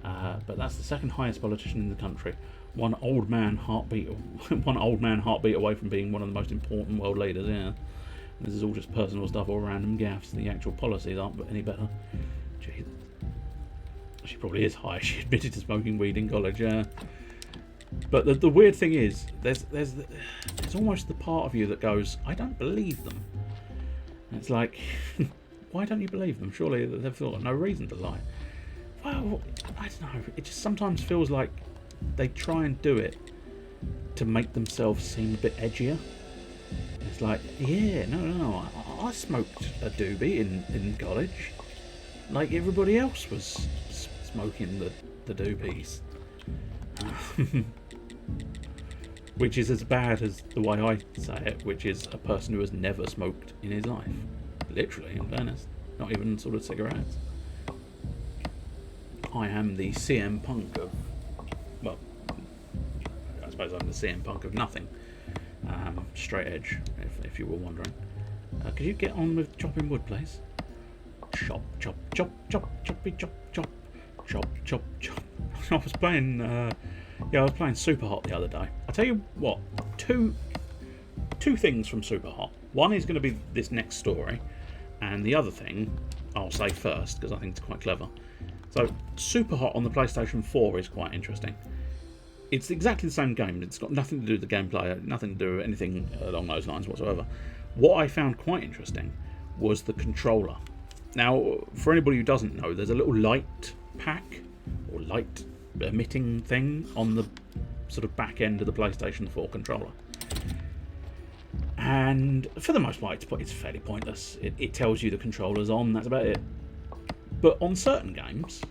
But that's the second highest politician in the country. One old man heartbeat away from being one of the most important world leaders, yeah. This is all just personal stuff or random gaffes. The actual policies aren't any better. Jeez. She probably is high. She admitted to smoking weed in college, yeah. But the weird thing is, there's almost the part of you that goes, I don't believe them. And it's like, why don't you believe them? Surely they've got no reason to lie. Well, I don't know. It just sometimes feels like they try and do it to make themselves seem a bit edgier. It's like, yeah, no, I smoked a doobie in college. Like everybody else was smoking the doobies. Which is as bad as the way I say it, which is a person who has never smoked in his life. Literally, in fairness. Not even sort of cigarettes. I am the CM Punk of, well, I suppose I'm the CM Punk of nothing. Straight edge, if you were wondering. Could you get on with chopping wood, please? Chop, chop, chop, chop, choppy, chop, chop, chop, chop, chop. I was playing, I was playing Super Hot the other day. I tell you what, two things from Super Hot. One is going to be this next story, and the other thing I'll say first because I think it's quite clever. So, Super Hot on the PlayStation 4 is quite interesting. It's exactly the same game. It's got nothing to do with the gameplay, nothing to do with anything along those lines whatsoever. What I found quite interesting was the controller. Now, for anybody who doesn't know, there's a little light pack or light emitting thing on the sort of back end of the PlayStation 4 controller. And for the most part, it's fairly pointless. It tells you the controller's on, that's about it. But on certain games,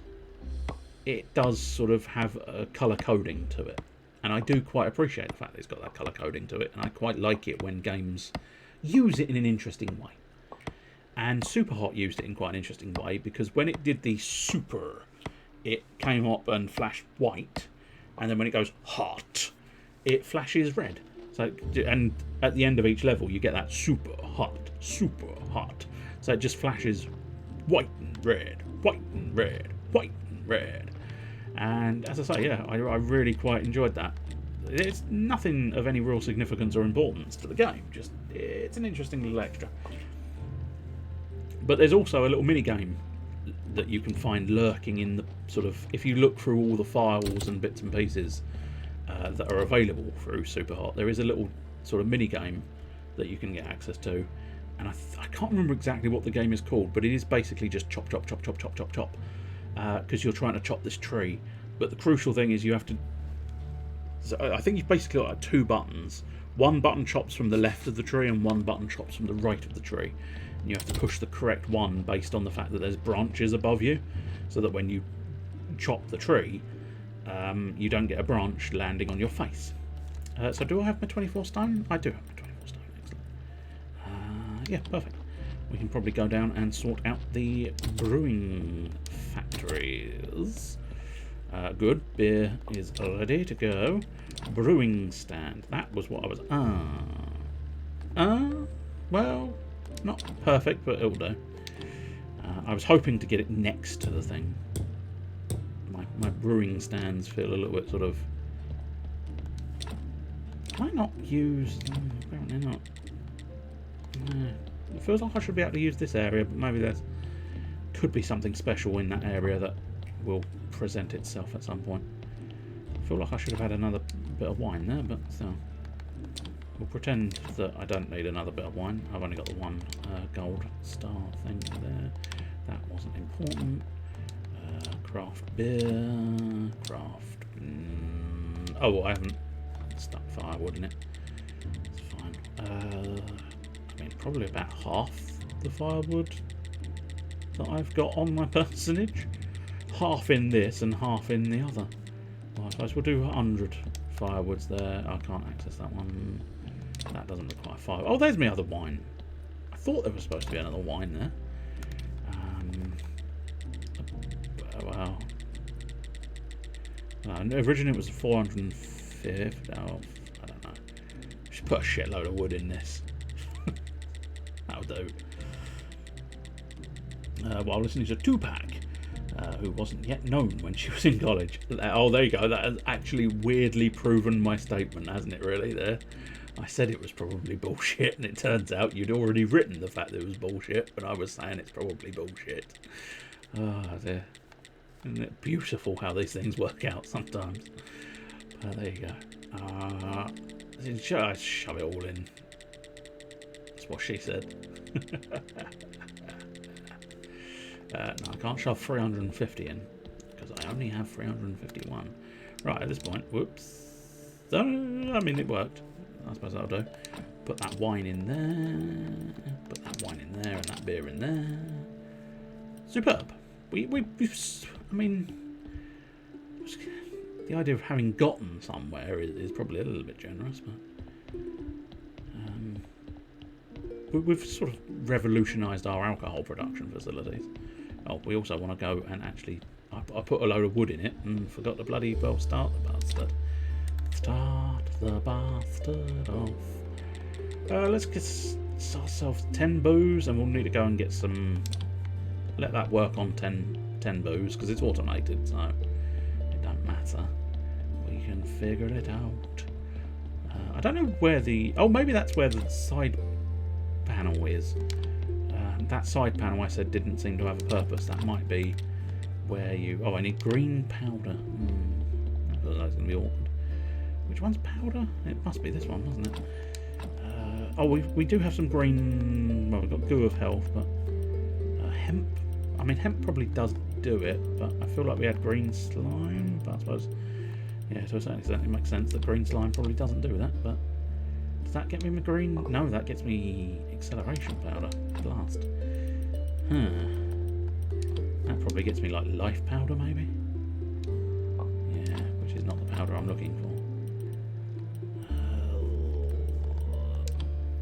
it does sort of have a colour coding to it. And I do quite appreciate the fact that it's got that colour coding to it. And I quite like it when games use it in an interesting way. And Super Hot used it in quite an interesting way because when it did the super, it came up and flashed white. And then when it goes hot, it flashes red. So, and at the end of each level, you get that super hot, super hot. So it just flashes white and red, white and red, white and red. And as I say, yeah, I really quite enjoyed that. It's nothing of any real significance or importance to the game, just it's an interesting little extra. But there's also a little mini game that you can find lurking in the sort of, if you look through all the files and bits and pieces that are available through Super Hot, there is a little sort of mini game that you can get access to. And I can't remember exactly what the game is called, but it is basically just chop, chop, chop, chop, chop, chop, chop. Because you're trying to chop this tree. But the crucial thing is you have to... So I think you've basically got two buttons. One button chops from the left of the tree and one button chops from the right of the tree. And you have to push the correct one based on the fact that there's branches above you. So that when you chop the tree, you don't get a branch landing on your face. So do I have my 24 stone? I do have my 24 stone. Excellent. Yeah, perfect. We can probably go down and sort out the brewing factories. Good. Beer is ready to go. Brewing stand. That was what I was... well, not perfect, but it'll do. I was hoping to get it next to the thing. My brewing stands feel a little bit sort of... Can I not use... apparently not. No. It feels like I should be able to use this area, but maybe there could be something special in that area that will present itself at some point. I feel like I should have had another bit of wine there, but still. We'll pretend that I don't need another bit of wine. I've only got the one gold star thing there. That wasn't important. Craft beer. Craft... oh, I haven't stuck firewood in it. It's fine. I mean, probably about half the firewood that I've got on my personage. Half in this and half in the other. Well, I suppose we'll do 100 firewoods there. I can't access that one. That doesn't require fire. Oh, there's my other wine. I thought there was supposed to be another wine there. Well, originally it was 450. Oh, I don't know. Just put a shitload of wood in this. That'll do. While listening to Tupac, who wasn't yet known when she was in college. Oh, there you go. That has actually weirdly proven my statement, hasn't it, really, there? I said it was probably bullshit, and it turns out you'd already written the fact that it was bullshit, but I was saying it's probably bullshit. Oh, dear. Isn't it beautiful how these things work out sometimes? But there you go. Shove it all in. That's what she said. No, I can't shove 350 in because I only have 351. Right, at this point, whoops. I mean, it worked. I suppose that'll do. Put that wine in there. Put that wine in there and that beer in there. Superb. I mean, the idea of having gotten somewhere is probably a little bit generous, but we've sort of revolutionised our alcohol production facilities. Oh, we also want to go and actually... I put a load of wood in it and forgot to bloody well start the bastard. Start the bastard off. Let's get ourselves 10 booze, and we'll need to go and get some... Let that work on 10 booze, because it's automated, so it don't matter. We can figure it out. I don't know where the... Oh, maybe that's where the side panel is. That side panel I said didn't seem to have a purpose. That might be where you... Oh, I need green powder. I thought that was going to be awkward. Which one's powder? It must be this one, mustn't it? Oh, we do have some green... Well, we've got goo of health, but... hemp... I mean, hemp probably does do it, but I feel like we had green slime. But I suppose... Yeah, to a certain extent it makes sense that green slime probably doesn't do that, but... Does that get me my green? No, that gets me acceleration powder. Blast. That probably gets me like life powder, maybe? Yeah, which is not the powder I'm looking for.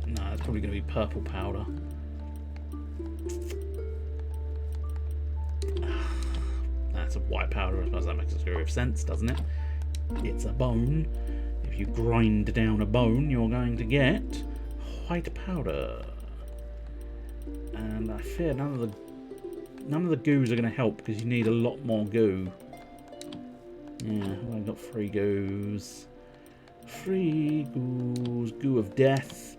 No, that's probably going to be purple powder. That's a white powder. I suppose that makes a degree of sense, doesn't it? It's a bone. If you grind down a bone, you're going to get white powder. And I fear none of the goos are going to help, because you need a lot more goo. Yeah, I've got 3 goos. 3 goos. Goo of death.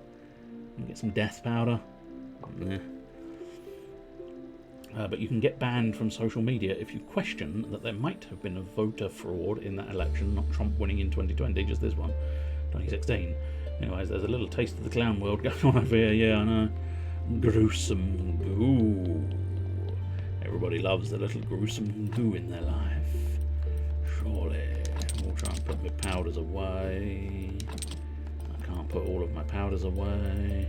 Get some death powder. Yeah. But you can get banned from social media if you question that there might have been a voter fraud in that election, not Trump winning in 2020, just this one, 2016. Anyways, there's a little taste of the clown world going on over here. Yeah, I know. Gruesome goo. Everybody loves a little gruesome goo in their life. Surely. We'll try and put my powders away. I can't put all of my powders away.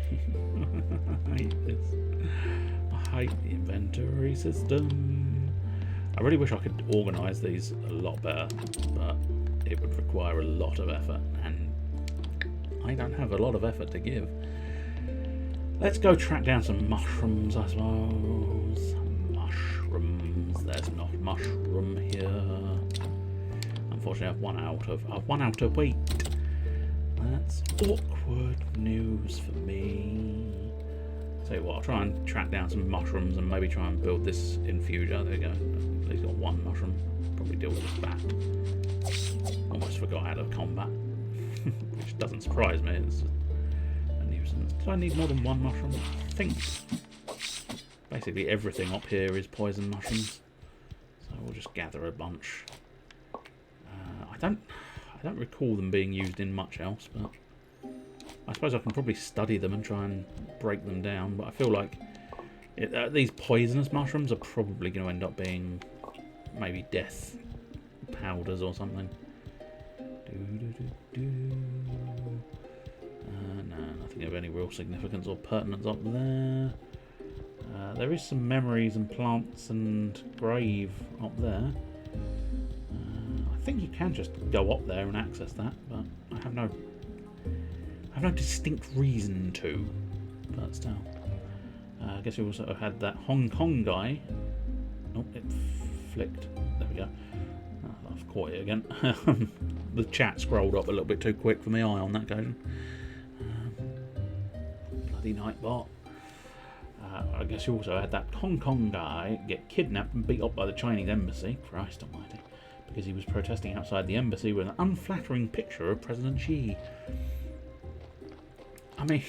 I hate this. I hate the inventory system. I really wish I could organise these a lot better, but it would require a lot of effort, and I don't have a lot of effort to give. Let's go track down some mushrooms, I suppose. Mushrooms. There's not mushroom here. Unfortunately, I've one out of weight. That's awkward news for me. Tell you what, I'll try and track down some mushrooms and maybe try and build this infuser. There you go. At least got 1 mushroom. Probably deal with this bat. Almost forgot out of combat. Which doesn't surprise me. It's a nuisance. Do I need more than 1 mushroom? I think basically everything up here is poison mushrooms. So we'll just gather a bunch. I don't recall them being used in much else, but I suppose I can probably study them and try and break them down, but I feel like these poisonous mushrooms are probably going to end up being maybe death powders or something. No, nothing of any real significance or pertinence up there. There is some memories and plants and grave up there. I think you can just go up there and access that, but I have no distinct reason to. But still, I guess we also had that Hong Kong guy. Oh, it flicked. There we go. Oh, I've caught it again. The chat scrolled up a little bit too quick for my eye on that occasion. Bloody Nightbot. I guess you also had that Hong Kong guy get kidnapped and beat up by the Chinese embassy. Christ almighty. Because he was protesting outside the embassy with an unflattering picture of President Xi. I mean,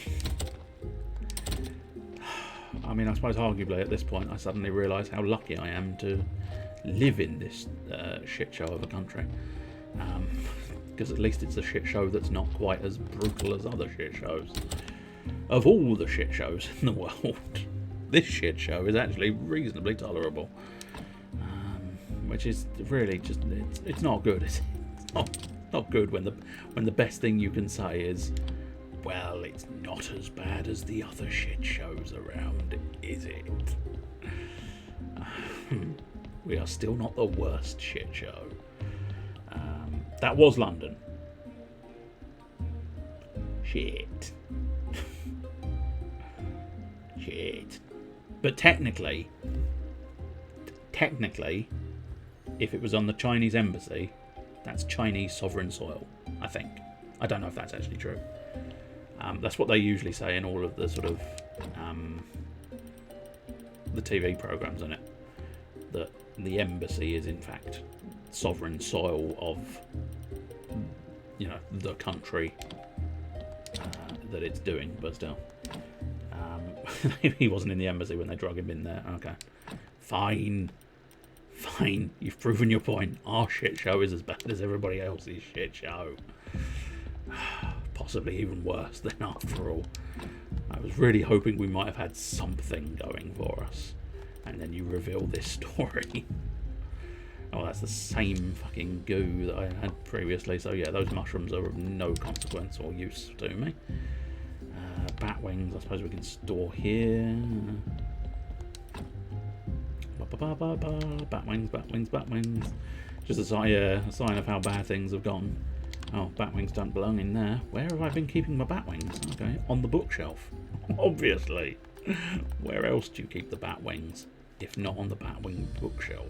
I suppose arguably at this point I suddenly realise how lucky I am to live in this shit show of a country. Because at least it's a shit show that's not quite as brutal as other shit shows. Of all the shit shows in the world, this shit show is actually reasonably tolerable. Which is really just, it's not good. It's not good when the best thing you can say is, well, it's not as bad as the other shit shows around, is it? We are still not the worst shit show. That was London. Shit. shit. But technically, if it was on the Chinese embassy, that's Chinese sovereign soil, I think. I don't know if that's actually true. That's what they usually say in all of the sort of the TV programs on it, that the embassy is in fact sovereign soil of, you know, the country that it's doing. But still, he wasn't in the embassy when they drug him in there. Okay, fine, you've proven your point. Our shit show is as bad as everybody else's shit show. Possibly even worse then, after all. I was really hoping we might have had something going for us, and then you reveal this story. Oh, that's the same fucking goo that I had previously. So yeah, those mushrooms are of no consequence or use to me. Bat wings, I suppose we can store here. Bat wings. Just a sign of how bad things have gone. Oh, bat wings don't belong in there. Where have I been keeping my bat wings? Okay, on the bookshelf. Obviously. Where else do you keep the bat wings, if not on the bat wing bookshelf?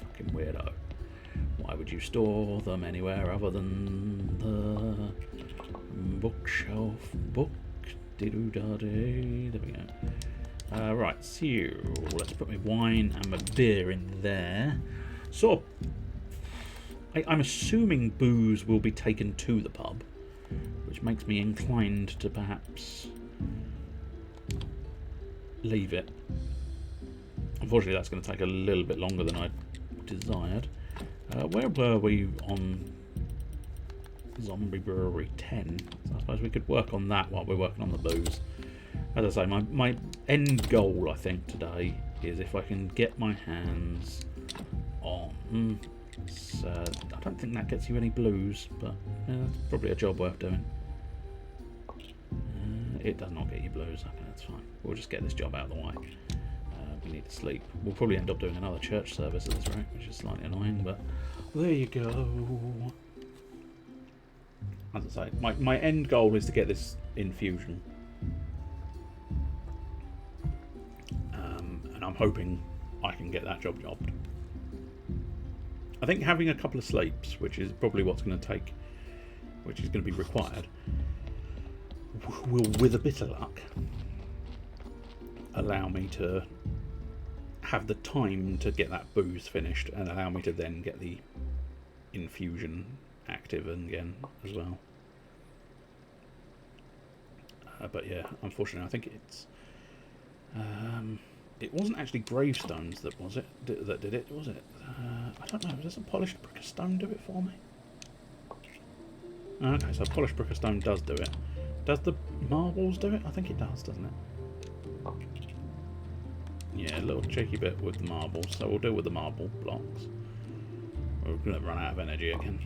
Fucking weirdo. Why would you store them anywhere other than the bookshelf? Book-de-doo-da-dee. There we go. Right, so let's put my wine and my beer in there. So, I'm assuming booze will be taken to the pub, which makes me inclined to perhaps leave it. Unfortunately, that's going to take a little bit longer than I desired. Where were we on Zombie Brewery 10? So I suppose we could work on that while we're working on the booze. As I say, my end goal, I think, today is if I can get my hands on... I don't think that gets you any blues, but it's probably a job worth doing. It does not get you blues. Okay, that's fine. We'll just get this job out of the way. We need to sleep. We'll probably end up doing another church service at this rate, which is slightly annoying, but there you go. As I say, my end goal is to get this infusion. And I'm hoping I can get that job jobbed. I think having a couple of sleeps, which is probably what's going to take, which is going to be required, will, with a bit of luck, allow me to have the time to get that booze finished and allow me to then get the infusion active again as well. But yeah, unfortunately, I think it's... it wasn't actually gravestones that did it, was it? I don't know, does a polished brick of stone do it for me? Okay, so polished brick of stone does do it. Does the marbles do it? I think it does, doesn't it? Yeah, a little cheeky bit with the marbles, so we'll do with the marble blocks. We're going to run out of energy again.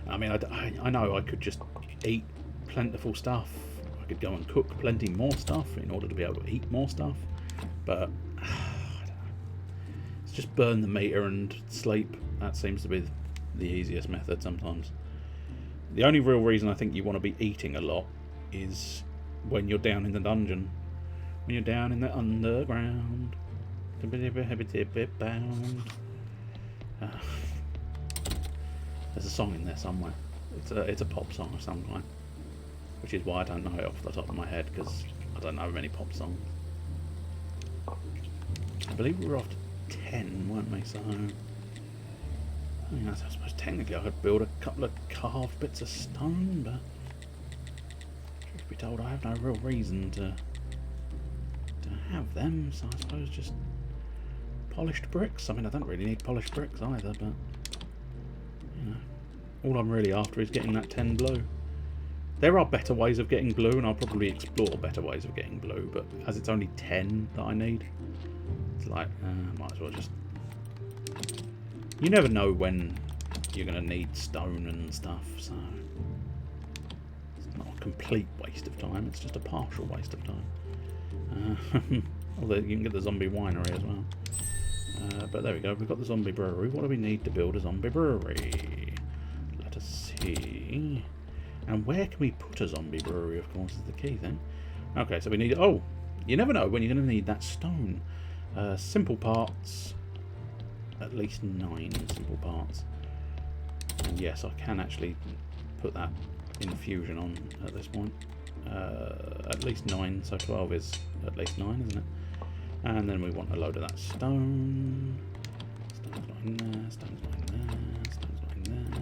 I mean, I know I could just eat plentiful stuff. I could go and cook plenty more stuff in order to be able to eat more stuff. But I don't know. It's just burn the meter and sleep. That seems to be the easiest method sometimes. The only real reason I think you want to be eating a lot is when you're down in the dungeon. When you're down in the underground. Bound. There's a song in there somewhere. It's a pop song of some kind. Which is why I don't know it off the top of my head, because I don't know many pop songs. I believe we were off to 10, weren't we? So, I mean, I suppose technically I could build a couple of carved bits of stone, but truth be told, I have no real reason to have them. So I suppose just polished bricks. I mean, I don't really need polished bricks either, but you know, all I'm really after is getting that 10 blue. There are better ways of getting blue, and I'll probably explore better ways of getting blue, but as it's only 10 that I need, it's like, might as well just... You never know when you're going to need stone and stuff, so... It's not a complete waste of time, it's just a partial waste of time. Although you can get the zombie winery as well. But there we go, we've got the zombie brewery. What do we need to build a zombie brewery? Let us see... And where can we put a zombie brewery, of course, is the key thing. Okay, so we need... Oh, you never know when you're going to need that stone. Simple parts. At least 9 simple parts. And yes, I can actually put that infusion on at this point. At least 9, so 12 is at least 9, isn't it? And then we want a load of that stone. Stone's not in there, stone's not in there, stone's not in there.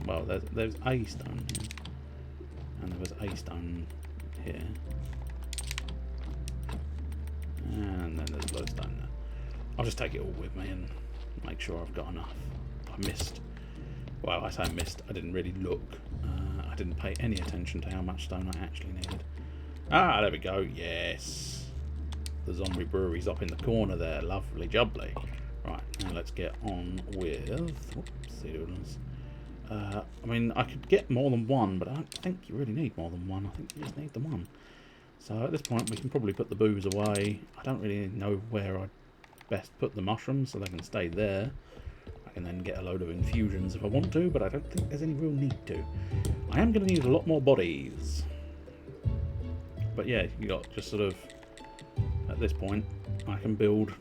Well, there's a stone here. And there was a stone here. And then there's a load of stone there. I'll just take it all with me and make sure I've got enough. I missed. Well, I say I missed. I didn't really look. I didn't pay any attention to how much stone I actually needed. Ah, there we go. Yes. The zombie brewery's up in the corner there. Lovely jubbly. Right, now let's get on with... Whoopsie. I mean, I could get more than one, but I don't think you really need more than one. I think you just need the one. So at this point, we can probably put the booze away. I don't really know where I'd best put the mushrooms, so they can stay there. I can then get a load of infusions if I want to, but I don't think there's any real need to. I am going to need a lot more bodies. But yeah, you got just sort of... At this point, I can build...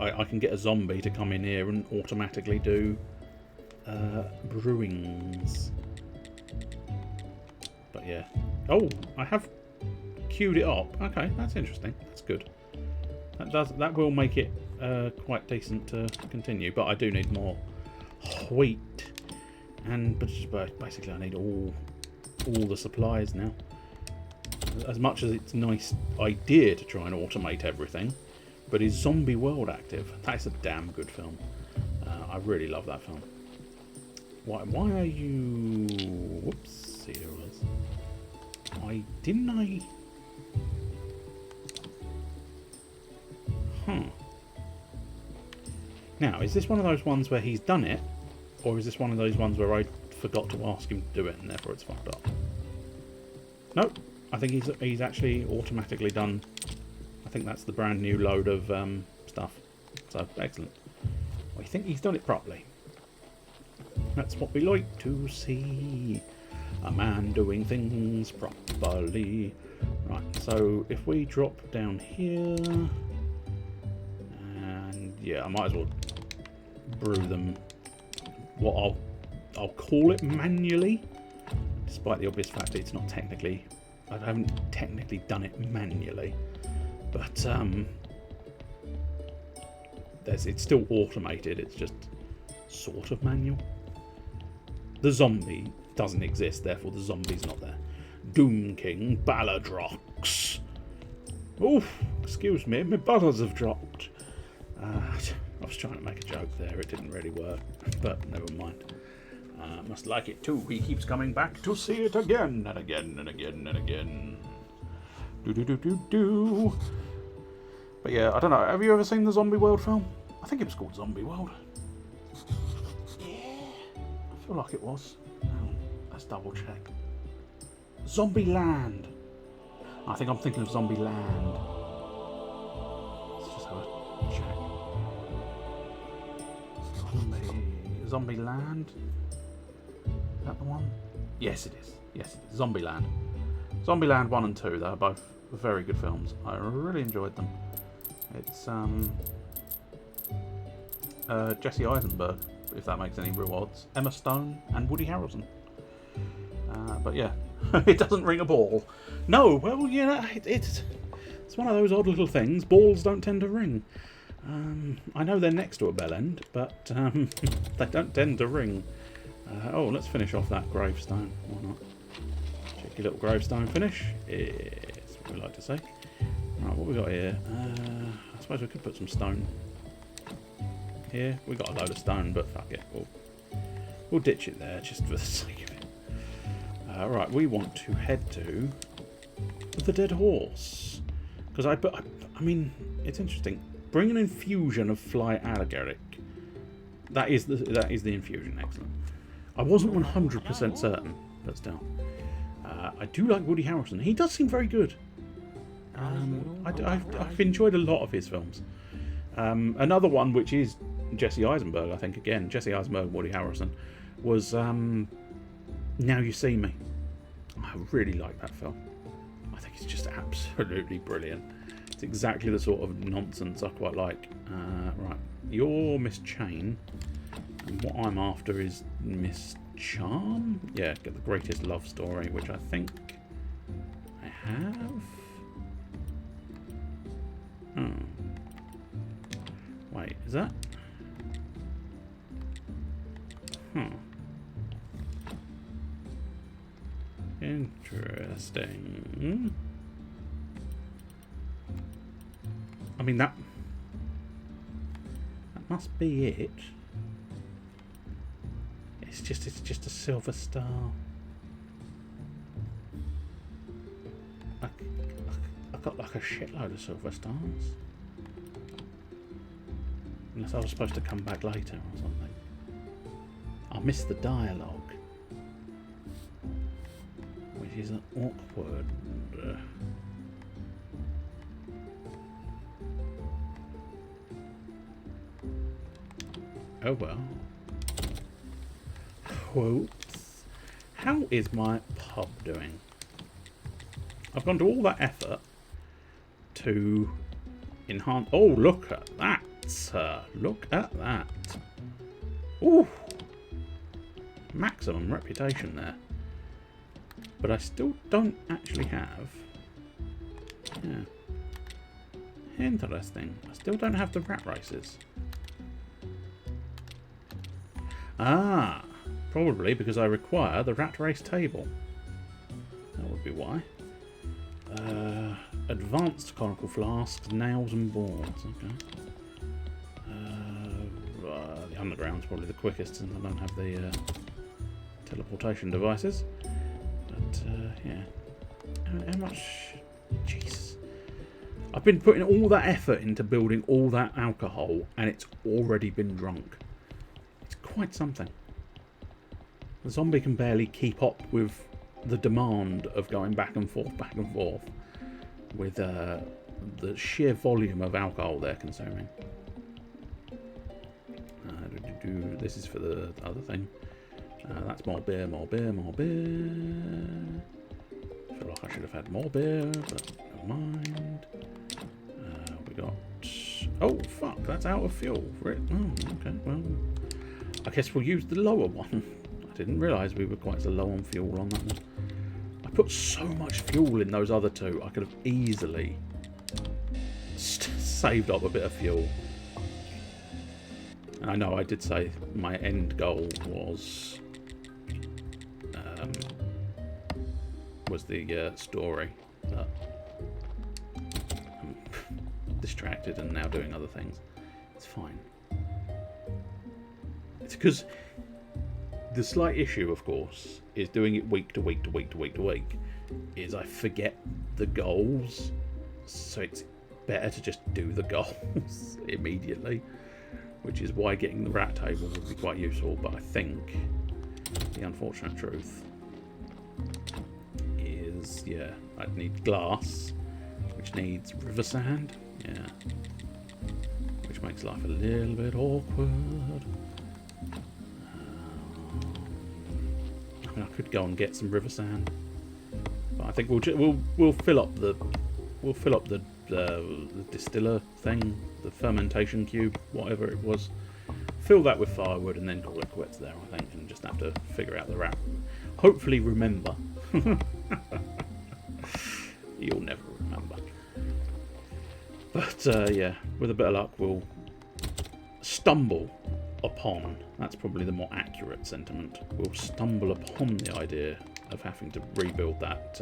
I can get a zombie to come in here and automatically do brewings. But yeah. Oh, I have queued it up. Okay, that's interesting. That's good. That will make it quite decent to continue. But I do need more wheat, and but basically I need all the supplies now. As much as it's a nice idea to try and automate everything, but is Zombie World active? That's a damn good film. I really love that film. Why are you... Whoops, here it was. Didn't I... Huh. Now, is this one of those ones where he's done it? Or is this one of those ones where I forgot to ask him to do it and therefore it's fucked up? Nope. I think he's actually automatically done... I think that's the brand new load of stuff. So, excellent. I think he's done it properly. That's what we like to see. A man doing things properly. Right, so if we drop down here... And yeah, I might as well brew them what I'll call it manually. Despite the obvious fact that it's not technically... I haven't technically done it manually. But it's still automated, it's just sort of manual. The zombie doesn't exist, therefore the zombie's not there. Doom King Balladrox. Oof, excuse me, my butters have dropped. I was trying to make a joke there, it didn't really work, but never mind. Must like it too, he keeps coming back to see it again and again and again and again. Do. But yeah, I don't know. Have you ever seen the Zombie World film? I think it was called Zombie World. Yeah, I feel like it was. Let's double check. Zombie Land. I think I'm thinking of Zombie Land. Let's just have a check. Zombie Land. Is that the one? Yes, it is. Yes, it is. Zombie Land. Zombie Land 1 and 2, they're both very good films. I really enjoyed them. It's Jesse Eisenberg, if that makes any real odds. Emma Stone and Woody Harrelson. But yeah, it doesn't ring a ball. No, well, yeah, it's one of those odd little things. Balls don't tend to ring. I know they're next to a bell end, but they don't tend to ring. Oh, let's finish off that gravestone. Why not? Check your little gravestone finish. It's what we like to say. Right, what we got here? I suppose we could put some stone here. We got a load of stone, but fuck it. We'll ditch it there just for the sake of it. Right, we want to head to the Dead Horse because I mean, it's interesting. Bring an infusion of fly allegoric. That is the infusion. Excellent. I wasn't 100% certain, but still. I do like Woody Harrelson. He does seem very good. I've enjoyed a lot of his films. Another one, which is Jesse Eisenberg, I think, again, Jesse Eisenberg, Woody Harrelson, was Now You See Me. I really like that film. I think it's just absolutely brilliant. It's exactly the sort of nonsense I quite like. Right, you're Miss Chain, and what I'm after is Miss Charm. Yeah, get the greatest love story, which I think I have. Oh. Wait, is that? Huh. Interesting. I mean, that must be it. It's just a silver star. I got like a shitload of silver stars. Unless I was supposed to come back later or something. I missed the dialogue, which is awkward. Oh well. Quotes. How is my pub doing? I've gone to all that effort to enhance. Oh, look at that, sir. Look at that. Ooh. Maximum reputation there. But I still don't actually have. Yeah. Interesting. I still don't have the rat races. Ah, probably because I require the rat race table. That would be why. Advanced conical flasks, nails and boards. Okay. The underground's probably the quickest since I don't have the teleportation devices. But yeah. How much? Jesus. I've been putting all that effort into building all that alcohol and it's already been drunk. Quite something. The zombie can barely keep up with the demand of going back and forth with the sheer volume of alcohol they're consuming. This is for the other thing. That's more beer, more beer, more beer. I feel like I should have had more beer, but never mind. We got... Oh, fuck, that's out of fuel. Oh, okay, well... I guess we'll use the lower one. I didn't realise we were quite so low on fuel on that one. I put so much fuel in those other two, I could have easily saved up a bit of fuel. And I know I did say my end goal was the story, but I'm distracted and now doing other things. It's fine. It's because the slight issue, of course, is doing it week to week to week to week to week, is I forget the goals, so it's better to just do the goals immediately, which is why getting the rat table would be quite useful. But I think the unfortunate truth is, yeah, I'd need glass, which needs river sand, yeah, which makes life a little bit awkward. I mean, I could go and get some river sand, but I think we'll fill up the distiller thing, the fermentation cube, whatever it was. Fill that with firewood and then call it quits there, I think, and just have to figure out the rat. Hopefully remember. You'll never remember. But yeah, with a bit of luck, we'll stumble upon, that's probably the more accurate sentiment, we'll stumble upon the idea of having to rebuild that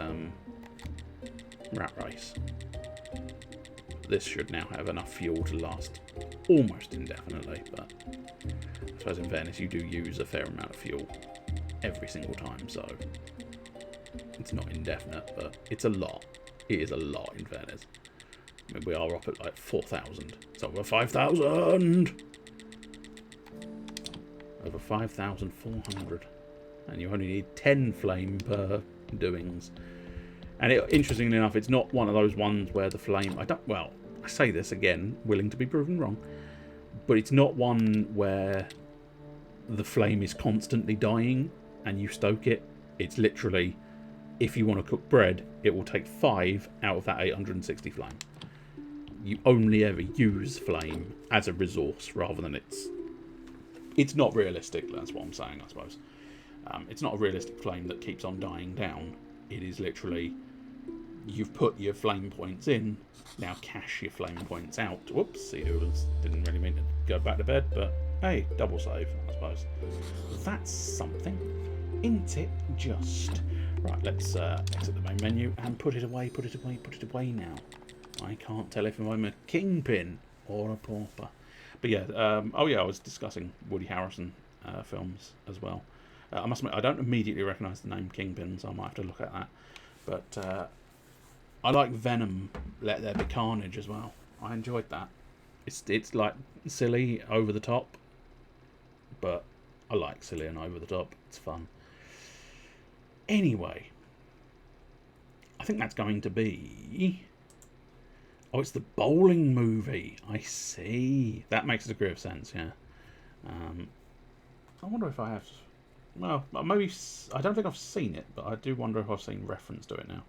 rat race. This should now have enough fuel to last almost indefinitely, but I suppose in fairness you do use a fair amount of fuel every single time, so it's not indefinite, but it's a lot. It is a lot in fairness. I mean, we are up at like 4,000. It's over 5,000! Over 5,400. And you only need 10 flame per doings. And interestingly enough, it's not one of those ones where the flame... I say this again, willing to be proven wrong. But it's not one where the flame is constantly dying and you stoke it. It's literally if you want to cook bread, it will take 5 out of that 860 flame. You only ever use flame as a resource rather than it's not realistic. That's what I'm saying, I suppose. It's not a realistic flame that keeps on dying down. It is literally, you've put your flame points in, now cash your flame points out. Whoops, didn't really mean to go back to bed, but hey, double save, I suppose. That's something, isn't it just? Right, let's exit the main menu and put it away now. I can't tell if I'm a kingpin or a pauper. But yeah, oh yeah, I was discussing Woody Harrelson films as well. I must admit, I don't immediately recognise the name Kingpin, so I might have to look at that. But I like Venom, Let There Be Carnage as well. I enjoyed that. It's like silly, over the top, but I like silly and over the top. It's fun. Anyway, I think that's going to be... Oh, it's the bowling movie. I see. That makes a degree of sense, yeah. I wonder if I have... Well, maybe... I don't think I've seen it, but I do wonder if I've seen reference to it now.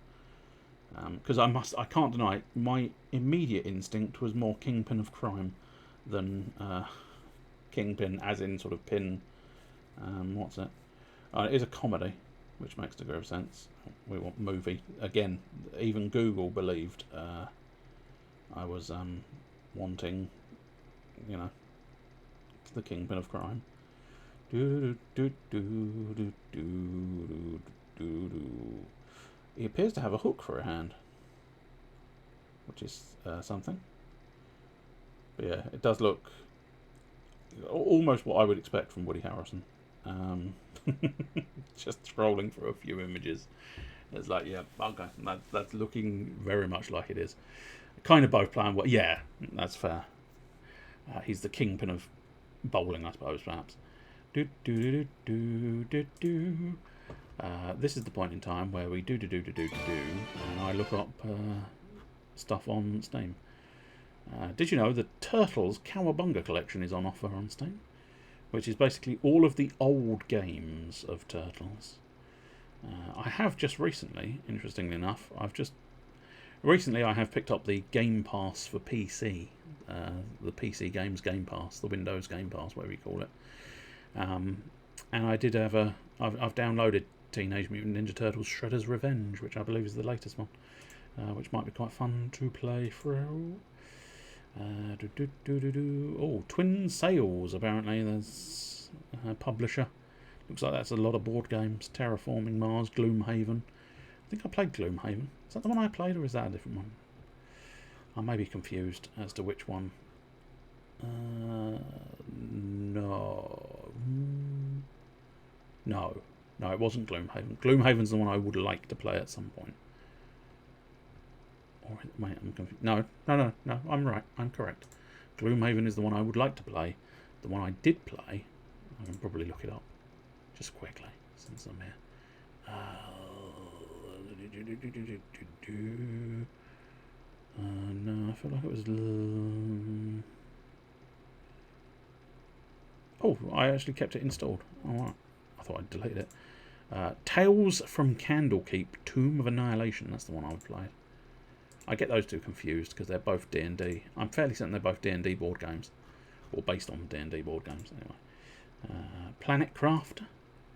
Because I can't deny it, my immediate instinct was more Kingpin of Crime than Kingpin, as in sort of pin... what's it? It is a comedy, which makes a degree of sense. We want movie. Again, even Google believed... I was wanting, you know, the Kingpin of Crime. He appears to have a hook for a hand, which is something. But yeah, it does look almost what I would expect from Woody Harrelson. Just scrolling through a few images, it's like, yeah, okay, that's looking very much like it is. Kind of both playing well. Yeah, that's fair. He's the kingpin of bowling, I suppose, perhaps. This is the point in time where we and I look up stuff on Steam. Did you know the Turtles Cowabunga collection is on offer on Steam? Which is basically all of the old games of Turtles. I have just recently, interestingly enough, Recently, I have picked up the Game Pass for PC, the PC Games Game Pass, the Windows Game Pass, whatever you call it. And I did have I've downloaded Teenage Mutant Ninja Turtles Shredder's Revenge, which I believe is the latest one, which might be quite fun to play through. Oh, Twin Sails, apparently. There's a publisher. Looks like that's a lot of board games. Terraforming Mars, Gloomhaven. I think I played Gloomhaven. Is that the one I played, or is that a different one? I may be confused as to which one. No, it wasn't Gloomhaven. Gloomhaven's the one I would like to play at some point. Or wait, I'm confused. No, I'm right. I'm correct. Gloomhaven is the one I would like to play. The one I did play, I can probably look it up just quickly since I'm here. No, I feel like it was... Oh, I actually kept it installed. Alright, I thought I'd delete it. Tales from Candlekeep, Tomb of Annihilation. That's the one I would play. I get those two confused because they're both D&D. I'm fairly certain they're both D&D board games. Or based on D&D board games, anyway. Planet Crafter.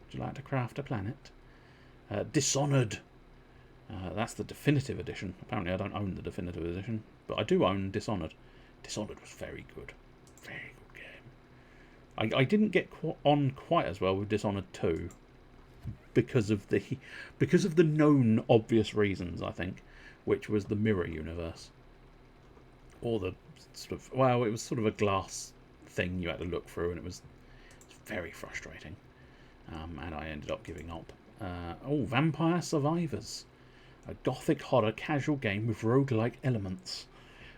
Would you like to craft a planet? Dishonored. That's the definitive edition. Apparently I don't own the definitive edition, but I do own Dishonored. Dishonored was very good. Very good game. I didn't get on quite as well with Dishonored 2 because of the known obvious reasons, I think, which was the mirror universe. Or the sort of... Well, it was sort of a glass thing you had to look through, and it was very frustrating. And I ended up giving up. Vampire Survivors. A gothic horror casual game with roguelike elements,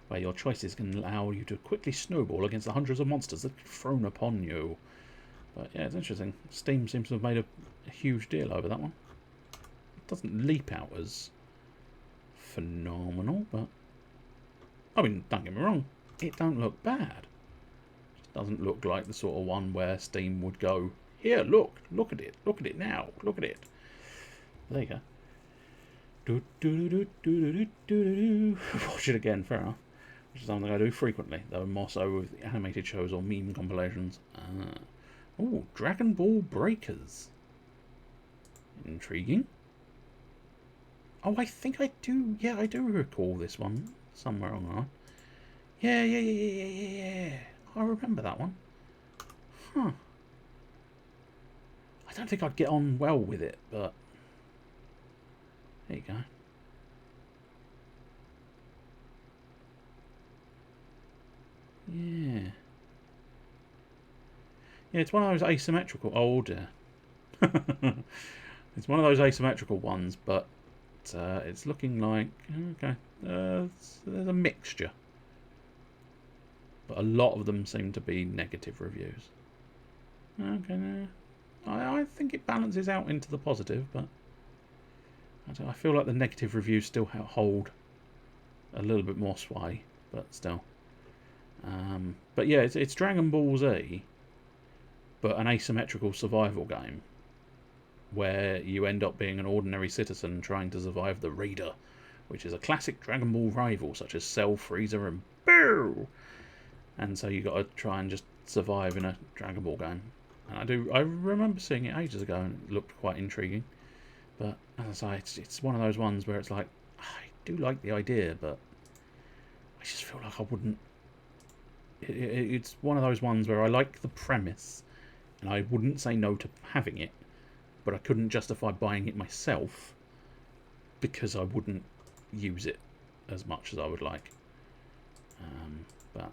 where your choices can allow you to quickly snowball against the hundreds of monsters that are thrown upon you. But yeah, it's interesting. Steam seems to have made a huge deal over that one. It doesn't leap out as phenomenal, but... I mean, don't get me wrong, it don't look bad. It doesn't look like the sort of one where Steam would go, here, look at it now, look at it. There you go. Watch it again, fair enough. Which is something I do frequently, though more so with animated shows or meme compilations. Oh, Dragon Ball Breakers. Intriguing. Oh, I think I do. Yeah, I do recall this one somewhere online. Yeah. I remember that one. Huh. I don't think I'd get on well with it, but there you go. Yeah. Yeah, it's one of those asymmetrical. Oh dear. It's one of those asymmetrical ones, but it's looking like okay. There's a mixture, but a lot of them seem to be negative reviews. Okay, no. I think it balances out into the positive, but I feel like the negative reviews still hold a little bit more sway, but still. But yeah, it's Dragon Ball Z, but an asymmetrical survival game where you end up being an ordinary citizen trying to survive the Raider, which is a classic Dragon Ball rival such as Cell, Freezer, and Boo. And so you got to try and just survive in a Dragon Ball game. And I remember seeing it ages ago and it looked quite intriguing. But as I say, it's one of those ones where it's like, I do like the idea, but I just feel like I wouldn't. It's one of those ones where I like the premise and I wouldn't say no to having it, but I couldn't justify buying it myself because I wouldn't use it as much as I would like. But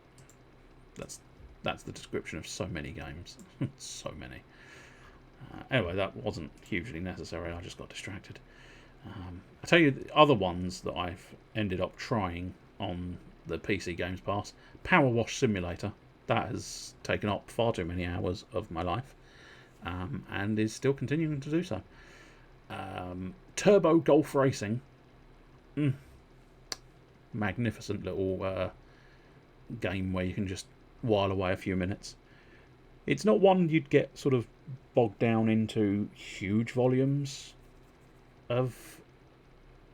that's the description of so many games. So many. Anyway, that wasn't hugely necessary. I just got distracted. I tell you the other ones that I've ended up trying on the PC Games Pass. Power Wash Simulator. That has taken up far too many hours of my life. And is still continuing to do so. Turbo Golf Racing. Magnificent little game where you can just while away a few minutes. It's not one you'd get sort of bogged down into huge volumes of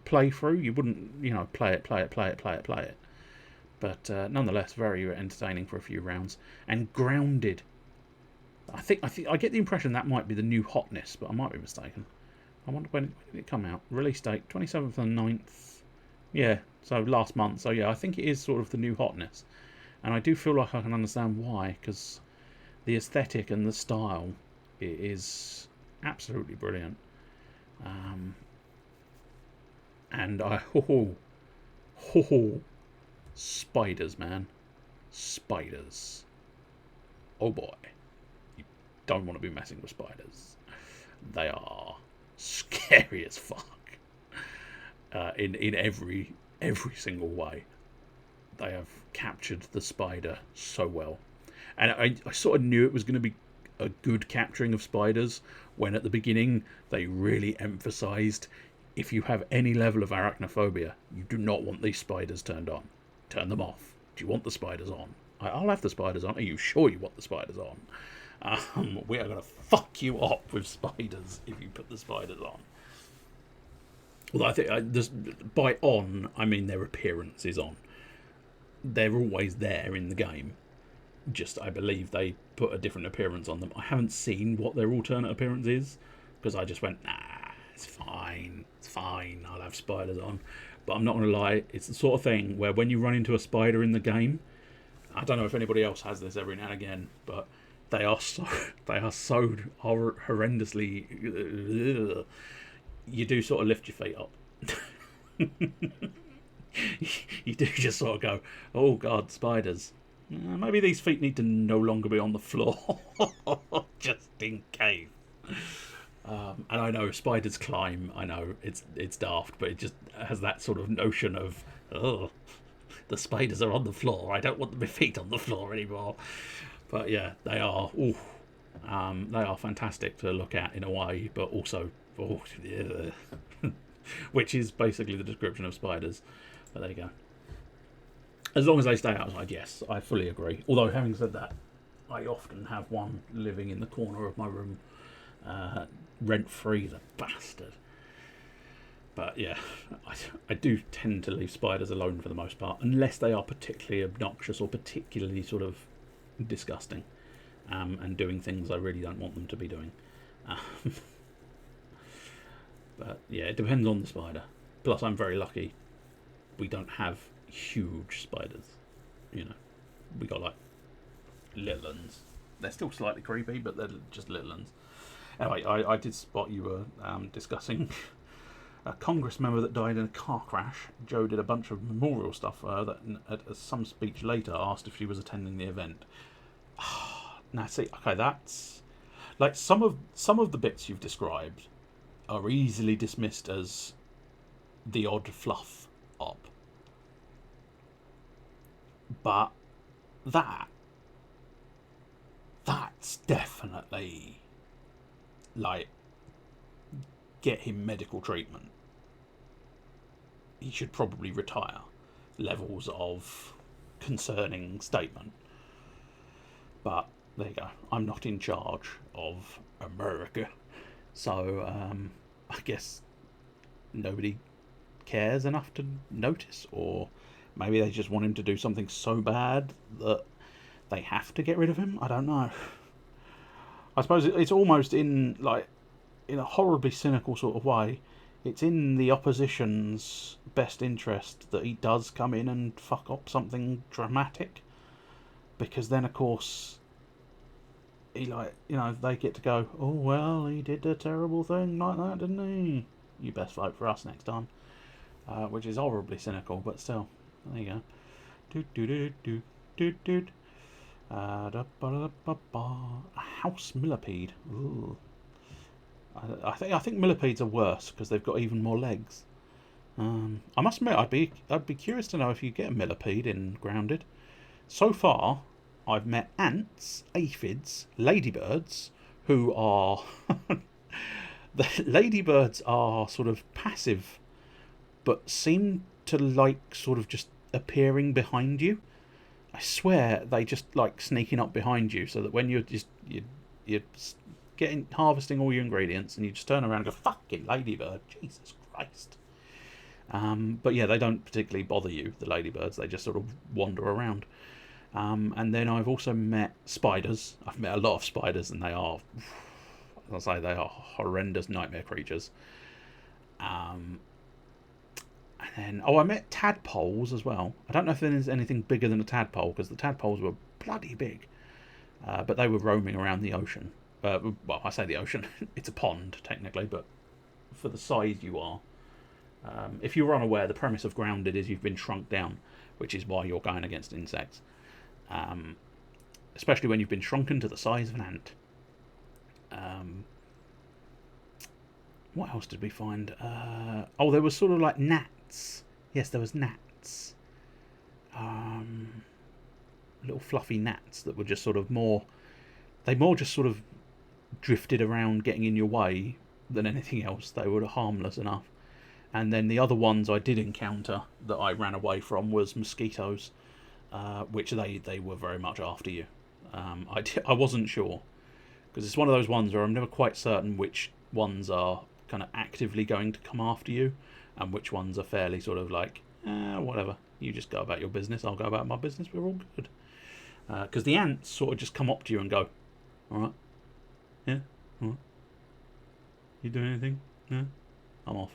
playthrough. You wouldn't, play it. But nonetheless, very entertaining for a few rounds. And Grounded. I get the impression that might be the new hotness, but I might be mistaken. I wonder when did it come out? Release date 27th of the 9th. Yeah, so last month. So yeah, I think it is sort of the new hotness. And I do feel like I can understand why, because the aesthetic and the style is absolutely brilliant. And spiders, man. Spiders. Oh boy. You don't want to be messing with spiders. They are scary as fuck. In every single way. They have captured the spider so well. And I sort of knew it was going to be a good capturing of spiders when at the beginning they really emphasised if you have any level of arachnophobia, you do not want these spiders turned on. Turn them off. Do you want the spiders on? I'll have the spiders on. Are you sure you want the spiders on? We are going to fuck you up with spiders if you put the spiders on. Although I think by on, I mean their appearance is on. They're always there in the game. Just, I believe they put a different appearance on them. I haven't seen what their alternate appearance is, because I just went, nah, it's fine, I'll have spiders on. But I'm not going to lie, it's the sort of thing where when you run into a spider in the game, I don't know if anybody else has this every now and again, but they are so horrendously. You do sort of lift your feet up. You do just sort of go, oh god, spiders. Maybe these feet need to no longer be on the floor, just in case. And I know spiders climb. I know it's daft, but it just has that sort of notion of, oh, the spiders are on the floor. I don't want my feet on the floor anymore. But yeah, they are. They are fantastic to look at in a way, but also, which is basically the description of spiders. But there you go. As long as they stay outside, yes, I fully agree. Although, having said that, I often have one living in the corner of my room, rent-free, the bastard. But yeah, I do tend to leave spiders alone for the most part, unless they are particularly obnoxious or particularly sort of disgusting, and doing things I really don't want them to be doing. But yeah, it depends on the spider. Plus, I'm very lucky. We don't have huge spiders. You know, we got like little ones. They're still slightly creepy, but they're just little ones. Anyway, I did spot you were discussing a Congress member that died in a car crash. Joe did a bunch of memorial stuff for her that at some speech later asked if she was attending the event. Now, see, okay, that's like some of the bits you've described are easily dismissed as the odd fluff up, but that's definitely like get him medical treatment. He should probably retire levels of concerning statement. But there you go. I'm not in charge of America. So I guess nobody cares enough to notice, or maybe they just want him to do something so bad that they have to get rid of him. I don't know. I suppose it's almost in a horribly cynical sort of way. It's in the opposition's best interest that he does come in and fuck up something dramatic, because then of course he they get to go, oh well, he did a terrible thing like that, didn't he? You best vote for us next time. Which is horribly cynical, but still, there you go. Do do do do do do. A house millipede. Ooh. I think millipedes are worse because they've got even more legs. I must admit, I'd be curious to know if you get a millipede in Grounded. So far, I've met ants, aphids, ladybirds, who are the ladybirds are sort of passive, but seem to like sort of just appearing behind you. I swear they just like sneaking up behind you, so that when you're getting harvesting all your ingredients, and you just turn around and go, fucking ladybird, Jesus Christ. But yeah, they don't particularly bother you, the ladybirds. They just sort of wander around. And then I've also met spiders. I've met a lot of spiders, and they are, as I say, they are horrendous nightmare creatures. And then, I met tadpoles as well. I don't know if there's anything bigger than a tadpole, because the tadpoles were bloody big. But they were roaming around the ocean. Well, I say the ocean. It's a pond, technically, but for the size you are. If you're unaware, the premise of Grounded is you've been shrunk down, which is why you're going against insects. Especially when you've been shrunken to the size of an ant. What else did we find? There was sort of like gnats. Yes, there was gnats. Little fluffy gnats that were just sort of more... They more just sort of drifted around getting in your way than anything else. They were harmless enough. And then the other ones I did encounter that I ran away from was mosquitoes, which they were very much after you. I wasn't sure, because it's one of those ones where I'm never quite certain which ones are kind of actively going to come after you, and which ones are fairly sort of like, whatever, you just go about your business, I'll go about my business, we're all good. Because the ants sort of just come up to you and go, alright, yeah, alright, you doing anything? No, I'm off.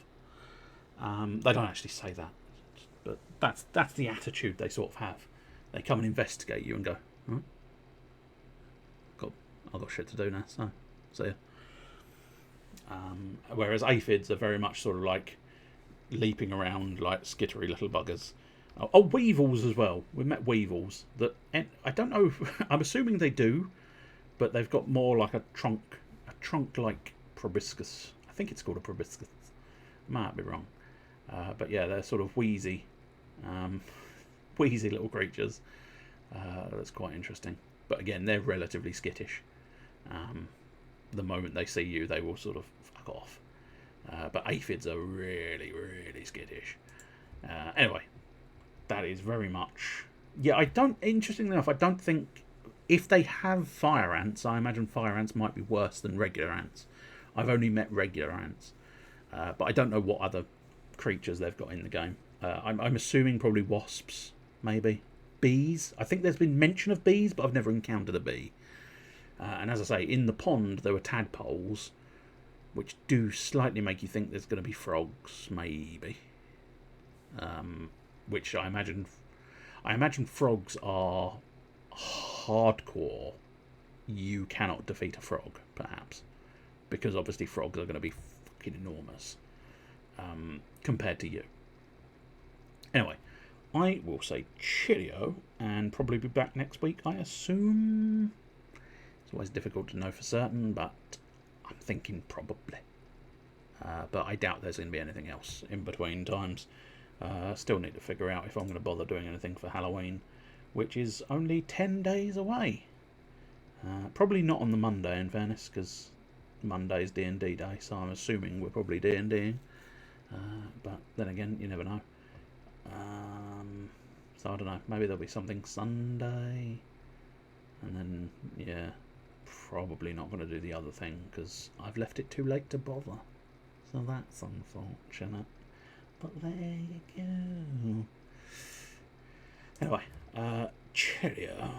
They don't actually say that, but that's the attitude they sort of have. They come and investigate you and go, alright, I've got shit to do now, so see ya. Whereas aphids are very much sort of like leaping around like skittery little buggers. Weevils as well. We met weevils that, I don't know, I'm assuming they do, but they've got more like a trunk like proboscis. I think it's called a proboscis. Might be wrong. But yeah, they're sort of wheezy little creatures. That's quite interesting. But again, they're relatively skittish. The moment they see you, they will sort of fuck off. But aphids are really, really skittish. Anyway, that is very much... Yeah, interestingly enough, I don't think... If they have fire ants, I imagine fire ants might be worse than regular ants. I've only met regular ants. But I don't know what other creatures they've got in the game. I'm assuming probably wasps, maybe. Bees. I think there's been mention of bees, but I've never encountered a bee. And as I say, in the pond there were tadpoles, which do slightly make you think there's going to be frogs, maybe. Which I imagine frogs are hardcore. You cannot defeat a frog, perhaps, because obviously frogs are going to be fucking enormous compared to you. Anyway, I will say cheerio and probably be back next week, I assume. It's always difficult to know for certain, but I'm thinking probably. But I doubt there's going to be anything else in between times. Still need to figure out if I'm going to bother doing anything for Halloween, which is only 10 days away. Probably not on the Monday, in fairness, because Monday's D&D day, so I'm assuming we're probably D&Ding. But then again, you never know. So I don't know, maybe there'll be something Sunday. And then, yeah, probably not going to do the other thing, because I've left it too late to bother. So that's unfortunate. But there you go. Anyway, cheerio.